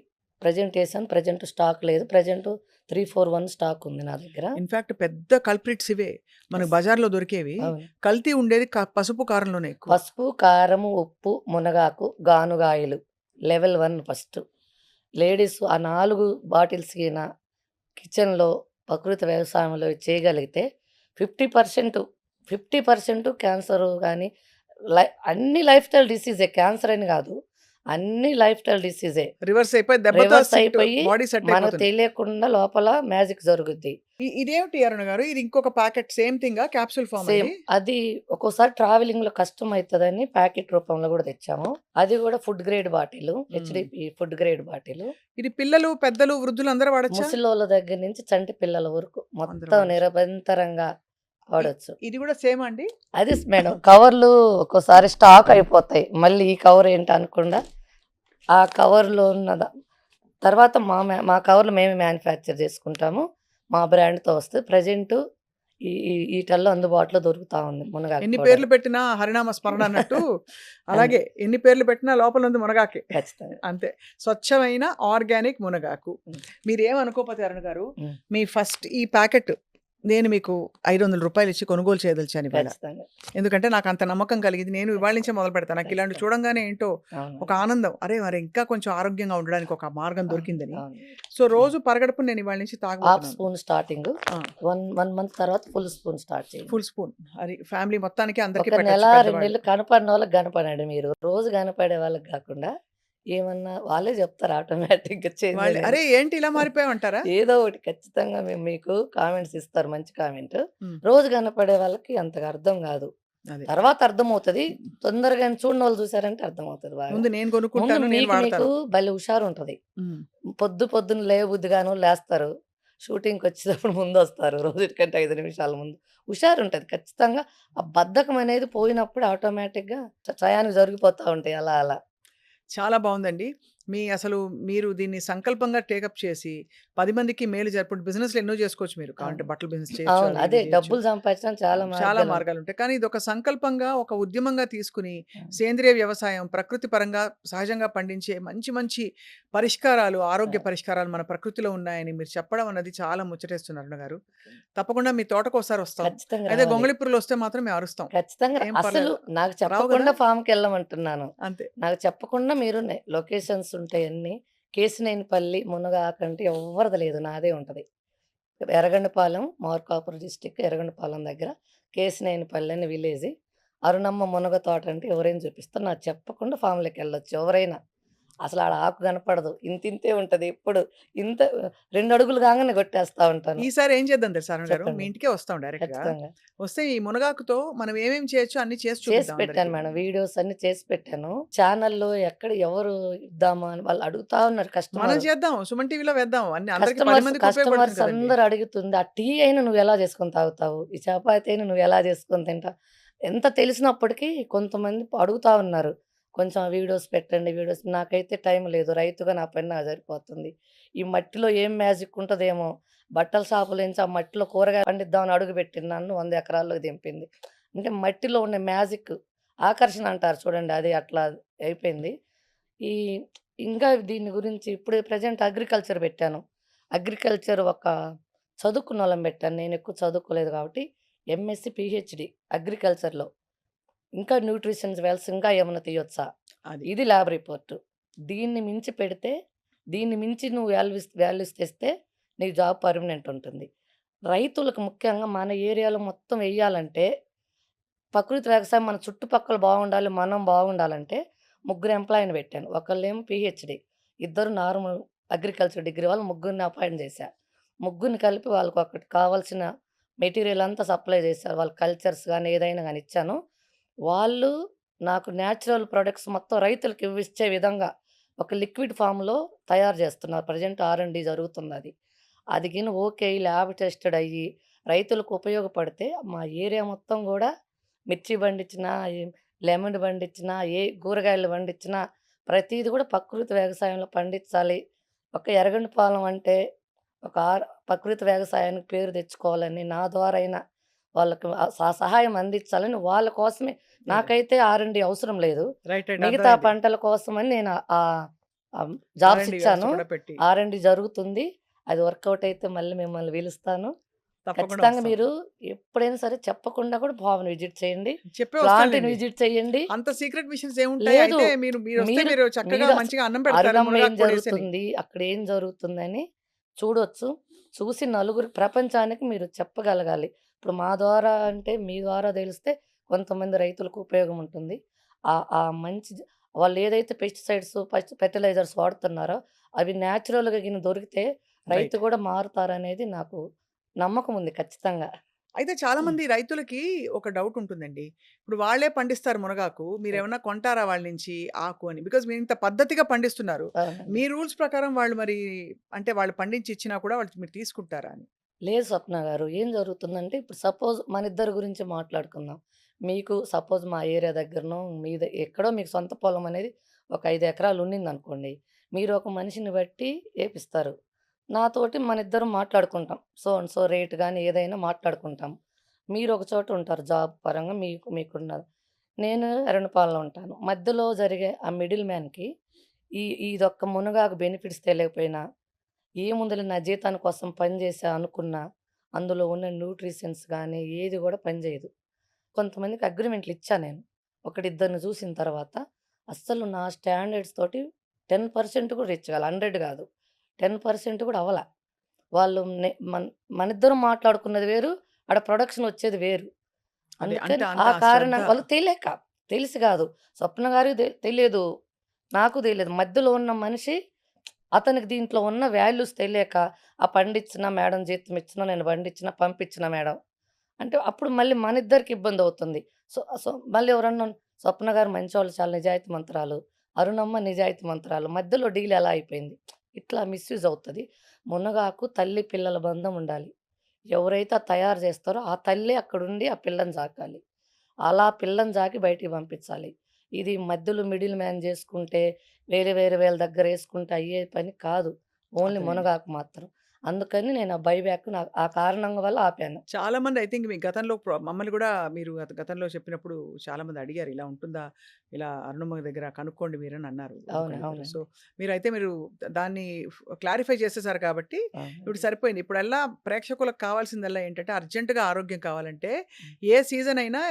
ప్రెజెంట్ ఏసాను. ప్రెజెంట్ స్టాక్ లేదు. ప్రెజెంట్ 3, 4, 1 స్టాక్ ఉంది నా దగ్గర. ఇన్‌ఫాక్ట్ పెద్ద కల్ప్రిట్స్ ఇవే. మనకు యెస్. బజార్‌లో దొరికేవి. అవును. కల్తీ ఉండేది పసుపు, కారంలోనే ఎక్కువ. పసుపు, కారము, ఉప్పు, మునగాకు, గానుగాయలు. Level 1 first. లేడీస్ ఆ 4 బాటిల్స్ గిన కిచెన్‌లో ప్రకృతి వ్యవసాయంలో చేయగలిగితే 50%, 50% క్యాన్సరు గాని అన్ని లైఫ్ స్టైల్ డిసీజే. క్యాన్సర్ అని గాదు. అన్ని లైఫ్ స్టైల్ డిసీజే. రివర్స్ అయిపోయి దెబ్బతో రివర్స్ సెట్ అయిపోయి బాడీ సెట్ మనకు అయిపోతుంది. తెలియకుండా లోపల మ్యాజిక్ జరుగుద్ది. ఇదేమిటి అరుణ గారు? ఇది ఇంకొక ప్యాకెట్ సేమ్ థింగా? క్యాప్సూల్ ఫార్మా సేమ్. ఇది? అది ఒక్కోసారి ట్రావెలింగ్‌లో కష్టమైతదని ప్యాకెట్ రూపంలో గూడా తెచ్చాము. అది గూడా ఫుడ్ గ్రేడ్ బాటిలు. హ్మ్. HDP food grade bottle. ఇది పిల్లలు, పెద్దలు, వృద్ధులు అందరూ వాడొచ్చా? ముసలోళ్ళ దగ్గర నుంచి చంటి పిల్లల వరకు అందరూ మొత్తం వాడొచ్చు. నిరభ్యంతరంగా వాడొచ్చు. ఇది కూడా సేమా అండి? అది మేడం కవర్లు ఒక్కోసారి స్టాక్ అయిపోతాయి. మళ్ళీ ఈ కవర్ ఏంటి అనకుండా ఆ కవర్‌లో ఉన్నద తర్వాత మా కవర్లు మేమే మ్యానుఫ్యాక్చర్ చేసుకుంటాము. మా బ్రాండ్‌తో వస్తది. ప్రెజెంట్ ఈటల్లో అందుబాటులో దొరుకుతా ఉంది మునగాకు ఎన్ని పౌడర్. పేర్లు పెట్టినా హరినామ స్మరణ అన్నట్టు అలాగే ఎన్ని పేర్లు పెట్టినా లోపల ఉంది మునగాకే. ఖచ్చితంగా. అంతే. స్వచ్ఛమైన ఆర్గానిక్ మునగాకు. హ్మ్. మీరేమనుకోకపోతే అరుణ గారు, హ్మ్. మీ ఫస్ట్ ఈ ప్యాకెట్ నేను మీకు రూ. 500 ఇచ్చి కొనుగోలు చేయదలిచాను ఇవాళ. ఖచ్చితంగా. ఎందుకంటే నాకు అంత నమ్మకం కలిగింది. నేను ఇవాళ నుంచే మొదలు పెడతాను. నాకు ఇలాంటివి ఖచ్చితంగా. చూడంగానే ఏంటో అవును. ఒక ఆనందం. అరే! మరి ఇంకా కొంచెం ఆరోగ్యంగా ఉండడానికి ఒక మార్గం అవును. దొరికిందని. అవును. సో, రోజు పరగడుపున నేను ఇవాళ నుంచి హాఫ్ తాగబోతున్నాను. Spoon starting. ఆ! 1 మంత్ తర్వాత ఫుల్ స్పూన్ స్టార్ట్ చేయండి. Full spoon. అది ఫ్యామిలీ మొత్తానికి అందరికీ ఒక నెల, పెట్టొచ్చు 2 పెద్దవాళ్ళు. నెలలు కనపడినోళ్ళకి కనపడండి మీరు. రోజు కనపడే వాళ్ళకి గాకుండా, ఏమన్నా వాళ్ళే చెప్తారు ఆటోమేటిక్‌గా చేంజ్ వాళ్ళు అనేది. అరే! ఏంటి ఇలా మారిపోయావంటారా? ఏదో ఒకటి ఖచ్చితంగా మీకు కామెంట్స్ ఇస్తారు మంచి కామెంట్. హ్మ్. రోజు కనపడే వాళ్ళకి అంతగా అర్థం గాదు. అదే. తర్వాత అర్థమవుతది. తొందరగా చూడనోళ్ళు చూసారంటే అర్థమవుతది బాగా. ముందు నేను ముందు కొనుక్కుంటాను. నేను మీకు వాడతాను. భలే హుషారుంటది. హ్మ్. పొద్దున్న లేవబుద్దిగానోళ్ళు లేస్తారు. షూటింగ్‌కొచ్చేటప్పుడు ముందొస్తారు. రోజుకంటే 5 నిమిషాల ముందు. హుషారుంటది ఖచ్చితంగా. ఆ బద్ధకం అనేది పోయినప్పుడు ఆటోమేటిక్‌గా టయానికి జరిగిపోతా ఉంటాయి అలా అలా. చాలా బావుందండి. అసలు మీరు దీన్ని సంకల్పంగా టేకప్ చేసి 10 మందికి మేలు ఇప్పుడు బిజినెస్‌లు ఎన్నో చేసుకోవచ్చు మీరు. కావాలంటే అవును. బట్టల బిజినెస్ చేయొచ్చు. అవును. అది ఇది అదే చేయొచ్చు. డబ్బులు సంపాదించడానికి చాలా చాలా మార్గాలుంటాయి. మార్గాలుంటాయి. కానీ ఇదొక సంకల్పంగా, ఒక ఉద్యమంగా తీసుకొని అవును. సేంద్రియ వ్యవసాయం, ప్రకృతి పరంగా సహజంగా పండించే మంచి మంచి పరిష్కారాలు, ఆరోగ్య అవును. పరిష్కారాలు మన ప్రకృతిలో ఉన్నాయని మీరు చెప్పడం అన్నది చాలా ముచ్చటేస్తుంది అరుణ గారు. తప్పకుండా మీ తోటకోసారి వస్తాం. ఖచ్చితంగా అయితే రావాలి. గొంగళిపురుగులొస్తే మాత్రం మేము అరుస్తాం. ఖచ్చితంగా ఏం అసలు పర్లేదు. నాకు రావు గదా! చెప్పకుండా ఫామ్‌కెళ్ళమంటున్నాను. అంతే. నాకు చెప్పకుండా మీరు లొకేషన్స్ ఉంటాయన్నీ. కేశినేనిపల్లి, మునగాకంటే ఎవ్వరిది లేదు. నాదే ఉంటది. ఎర్రగొండపాలెం, మార్కాపురం డిస్ట్రిక్ట్ ఎర్రగొండపాలెం దగ్గర కేశినేనిపల్లి అని విలేజి. అరుణమ్మ మునగ తోట అంటే ఎవరైనా చూపిస్తారు. నాకు చెప్పకుండా ఫామ్‌లోకెళ్ళొచ్చు ఎవరైనా. అసలు ఆడ ఆకు కనపడదు. ఇంతింతే ఉంటది ఎప్పుడు. ఇంత 2 అడుగులు కాంగానే కొట్టేస్తా ఉంటాను. ఈసారి ఏం చేద్దాం తెలుసా అరుణ్ గారు? మీ చెప్పండి. ఇంటికే వస్తాం డైరెక్ట్‌గా. ఖచ్చితంగా. వస్తే ఈ మునగాకుతో మనం ఏమేమి చేయొచ్చో అన్నీ చేసి చేసి చూపిద్దాం పెట్టాను అందరికి. మేడం. వీడియోస్ అన్నీ చేసి పెట్టాను. ఛానల్‌లో ఎవరు ఇద్దామా అని వాళ్ళు అడుగుతా ఉన్నారు మనం కస్టమర్. చేద్దాం. సుమన్ టీవీలో వేద్దాం. అందరికి 10 మందికి ఉపయోగపడుతుంది కస్టమర్స్ కదండీ! అందరూ అడుగుతుంది. ఆ టీ అయినా నువ్వెలా చేసుకొని తాగుతావు? ఈ చపాతీ అయినా నువ్వెలా చేసుకొని తింటావు? ఎంత తెలిసినప్పటికీ కొంతమంది అడుగుతా ఉన్నారు. కొంచెం ఆ వీడియోస్ పెట్టండి వీడియోస్. నాకైతే టైం లేదు. రైతుగా నా పని నాకు సరిపోతుంది. ఈ మట్టిలో ఏం మ్యాజిక్ ఉంటదేమో! బట్టల షాపులో నుంచి ఆ మట్టిలో కూరగాయలు పండిద్దామని అడుగుపెట్టింది నన్ను 100 ఎకరాల్లోకి దింపింది. అంటే మట్టిలో ఉండే మ్యాజిక్ ఆకర్షణ అంటారు చూడండి. అది అట్లా అయిపోయింది. ఈ ఇంకా దీని గురించి ఇప్పుడు ప్రెజెంట్ అగ్రికల్చర్ పెట్టాను. అగ్రికల్చర్ ఒక చదువుకున్నోళ్ళని పెట్టాను. నేను ఎక్కువ చదువుకోలేదు కాబట్టి ఎంఎస్‌సి, పీహెచ్‌డీ అగ్రికల్చర్‌లో. ఇంకా న్యూట్రిషన్స్ వెల్స్ ఇంకా ఏమన్నా తీయొచ్చా? అది. ఇది ల్యాబ్ రిపోర్ట్. దీన్ని మించి పెడితే, దీన్ని మించి నువ్వు వాల్యూస్ తెస్తే నీకు జాబ్ పర్మనెంట్ ఉంటుంది. రైతులకు ముఖ్యంగా మన ఏరియాలో మొత్తం ఎయ్యాలంటే ప్రకృతి వ్యవసాయం మన చుట్టుపక్కల బాగుండాలి. మనం బాగుండాలంటే ముగ్గురు ఎంప్లాయీని పెట్టాను. ఒకళ్ళేమో పీహెచ్‌డీ, ఇద్దరు నార్మల్ అగ్రికల్చర్ డిగ్రీ వాళ్ళు ముగ్గురిని అపాయింట్ చేశా. ముగ్గురిని కలిపి వాళ్ళకొకటి కావాల్సిన మెటీరియల్ అంతా సప్లై చేశారు. వాళ్ళ కల్చర్స్ గాని, ఏదైనా గాని ఇచ్చాను. వాళ్ళు నాకు నేచురల్ ప్రొడక్ట్స్ మొత్తం రైతులకి ఇచ్చే విధంగా ఒక లిక్విడ్ ఫామ్‌లో తయారు చేస్తున్నారు. ప్రెజెంట్ ఆర్&డి జరుగుతున్నది. అది గిన ఓకే. ల్యాబ్ టెస్టెడ్ అయ్యి రైతులకు ఉపయోగపడితే మా ఏరియా మొత్తం గూడా మిర్చి పండించినా, లెమన్ పండించినా, ఏ కూరగాయలు పండించినా ప్రతీది గూడా ప్రకృతి వ్యవసాయంలో పండించాలి. ఒక ఎర్రగొండపాలెం అంటే ఒక ప్రకృతి వ్యవసాయానికి పేరు తెచ్చుకోవాలని నా ద్వారా అయినా వాళ్ళకి సహాయం అందించాలని వాళ్ళ కోసమే. అదే. నాకైతే ఆర్&డి అవసరం లేదు. రైట్. రైట్. మిగతా అర్థమైంది. పంటల కోసమని నేను జాబ్స్ ఆర్&డి వ్యవస్థ ఇచ్చాను. కూడా పెట్టి. ఆర్&డి జరుగుతుంది. అది వర్కౌట్ అయితే మళ్ళీ మిమ్మల్ని పిలుస్తాను. తప్పకుండా ఖచ్చితంగా వస్తాం. మీరు ఎప్పుడైనా సరే చెప్పకుండా కూడా ఫామ్‌ని విజిట్ చేయండి. చెప్పే ప్లాంట్‌ని వస్తానులెండి. విజిట్ చేయండి. అంత సీక్రెట్ మిషన్స్ ఏముంటాయి? లేదు. అయితే మీరొస్తే మీరు మీరు చక్కగా మీరు మంచిగా అన్నం పెడతారు అరుణమ్మ ఏం మునగాకు పొడేసని. జరుగుతుంది, అక్కడ ఏం జరుగుతుందని చూడొచ్చు. చూసి నలుగురు ప్రపంచానికి మీరు చెప్పగలగాలి. ఇప్పుడు మా ద్వారా అంటే మీ ద్వారా తెలిస్తే కొంతమంది రైతులకు ఉపయోగం ఉంటుంది. ఆ మంచి వాళ్ళేదైతే పెస్టిసైడ్స్, ఫెర్టిలైజర్స్ వాడుతున్నారో అవి నేచురల్‌గా గిన దొరికితే రైతు రైట్. కూడా మారుతారనేది నాకు నమ్మకం ఉంది ఖచ్చితంగా. అయితే హ్మ్. చాలామంది రైతులకి ఒక డౌట్ ఉంటుందండి. ఇప్పుడు వాళ్ళే పండిస్తారు మునగాకు. హ్మ్. మీరేమన్నా కొంటారా వాళ్ళ నుంచి ఆకు అని? బికాజ్ మీరింత పద్ధతిగా పండిస్తున్నారు. అవునండి. మీ రూల్స్ ప్రకారం వాళ్ళు మరి అంటే వాళ్ళు పండించి ఇచ్చినా కూడా వాళ్ళు మీరు తీసుకుంటారా అని? లేదు స్వప్న గారు. ఏం జరుగుతుందంటే ఇప్పుడు సపోజ్ మనిద్దరి గురించి మాట్లాడుకుందాం. మీకు సపోజ్ మా ఏరియా దగ్గరనో ఎక్కడో మీకు సొంత పొలం అనేది ఒక 5 ఎకరాలు ఉండిందనుకోండి. మీరు ఒక మనిషిని బట్టి ఏపిస్తారు. నాతోటి మనిద్దరం మాట్లాడుకుంటాం. సో అండ్ సో రేట్ గాని ఏదైనా మాట్లాడుకుంటాం. మీరు ఒక చోట ఉంటారు జాబ్ పరంగా మీకున్నది. నేను ఎర్రనపాలెంలో ఉంటాను. మధ్యలో జరిగే ఆ మిడిల్ మ్యాన్‌కి ఇదొక్క మునగాకు బెనిఫిట్స్ తెలియకపోయినా ఏముందిలే నా జీతాని కోసం పని చేశా అనుకున్నా, అందులో ఉన్న న్యూట్రిషన్స్ గానీ, ఏది గూడా పనిజేయదు. కొంతమందికి అగ్రీమెంట్లు ఇచ్చా నేను. ఒకడిద్దరిని చూసిన తర్వాత, అస్సలు నా స్టాండర్డ్స్ తోటి 10% కూడా రీచ్ కాలే. 100 గాదు. 10% కూడా అవ్వల. వాళ్ళు మనిద్దరం మాట్లాడుకున్నది వేరు, ఆడ ప్రొడక్షన్ వచ్చేది వేరు. అదే. అంటే అందుకని అంత ఆ శ్రద్ధ. కారణం వాళ్ళు తెలియక, తెలిసి గాదు. స్వప్న గారికి తెలీదు. నాకు తెలీదు. మధ్యలో ఉన్న మనిషి అతనికి దీంట్లో ఉన్న వాల్యూస్ తెలియక, పండించిన మేడం జీతం ఇచ్చినా, నేను పండించిన, పంపించిన మేడం. అంటే అప్పుడు మళ్ళీ మనిద్దరికి ఇబ్బందవుతుంది. సో, మళ్ళీ ఎవరన్నా స్వప్న గారు మంచోళ్ళు చాలా నిజాయితీమంతురాలు. అరుణమ్మ నిజాయితీమంతురాలు. మధ్యలో డీల్ ఎలా అయిపోయింది. ఇట్లా మిస్‌యూజ్ అవుతది. మునగాకు తల్లి పిల్లల బంధం ఉండాలి. ఎవరైతే తయారు చేస్తారో ఆ తల్లే అక్కడుండి ఆ పిల్లని సాకాలి. అలా పిల్లని సాకి బయటికి పంపించాలి. ఇది మధ్యలో మిడిల్ మ్యాన్ చేసుకుంటే, వేరే వేళ్ళ దగ్గరేసుకుంటే అయ్యే పని కాదు. ఓన్లీ అర్థమైంది. మునగాకు మాత్రం. అందుకని నేను ఆ బైబ్యాక్ ఆ కారణం వల్ల ఆపాను. చాలామంది ఐ థింక్ మీ గతంలో మమ్మల్ని గూడా మీరు గతంలో చెప్పినప్పుడు చాలామంది అడిగారు. ఇలా ఉంటుందా? ఇలా అరుణమ్మ దగ్గర కనుక్కోండి మీరని అన్నారు. ఒకళ్ళిద్దరు. సో, అవునండి. మీరు దాన్ని క్లారిఫై చేసేసారు కాబట్టి ఇప్పుడు అవునండి. సరిపోయింది. ఇప్పుడల్లా ప్రేక్షకులకు కావాల్సిందల్లా ఏంటంటే అర్జెంట్‌గా ఆరోగ్యం కావాలంటే హ్మ్. ఏ సీజన్ అయినా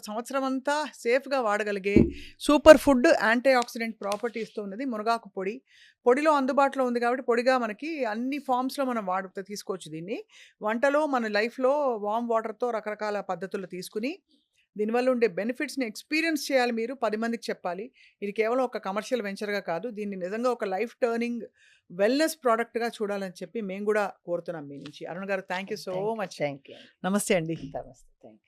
సంవత్సరం అంతా సేఫ్‌గా వాడగలిగే సూపర్ ఫుడ్ యాంటీ ఆక్సిడెంట్ ప్రాపర్టీస్‌తో ఉన్నది మునగాకు పొడి. పొడిలో అందుబాటులో ఉంది కాబట్టి పొడిగా మనకి అన్ని ఫార్మ్స్‌లో మనం తీసుకోవచ్చు దీన్ని. వంటలో మన లైఫ్‌లో వార్మ్ వాటర్‌తో రకరకాల పద్ధతుల్లో తీసుకొని, దీనివల్ల ఉండే బెనిఫిట్స్‌ని ఎక్స్‌పీరియన్స్ చేయాలి మీరు. 10 మందికి చెప్పాలి. ఇది కేవలం ఒక కమర్షియల్ వెంచర్‌గా కాదు. దీన్ని నిజంగా ఒక లైఫ్ టర్నింగ్ వెల్‌నెస్ ప్రొడక్ట్‌గా చూడాలని చెప్పి మేము గూడా కోరుతున్నాం మీ నుంచి. అరుణ్ గారు thank you so thank you. Much. Thank you అండి. నమస్తే అండి. నమస్తే. Thank you.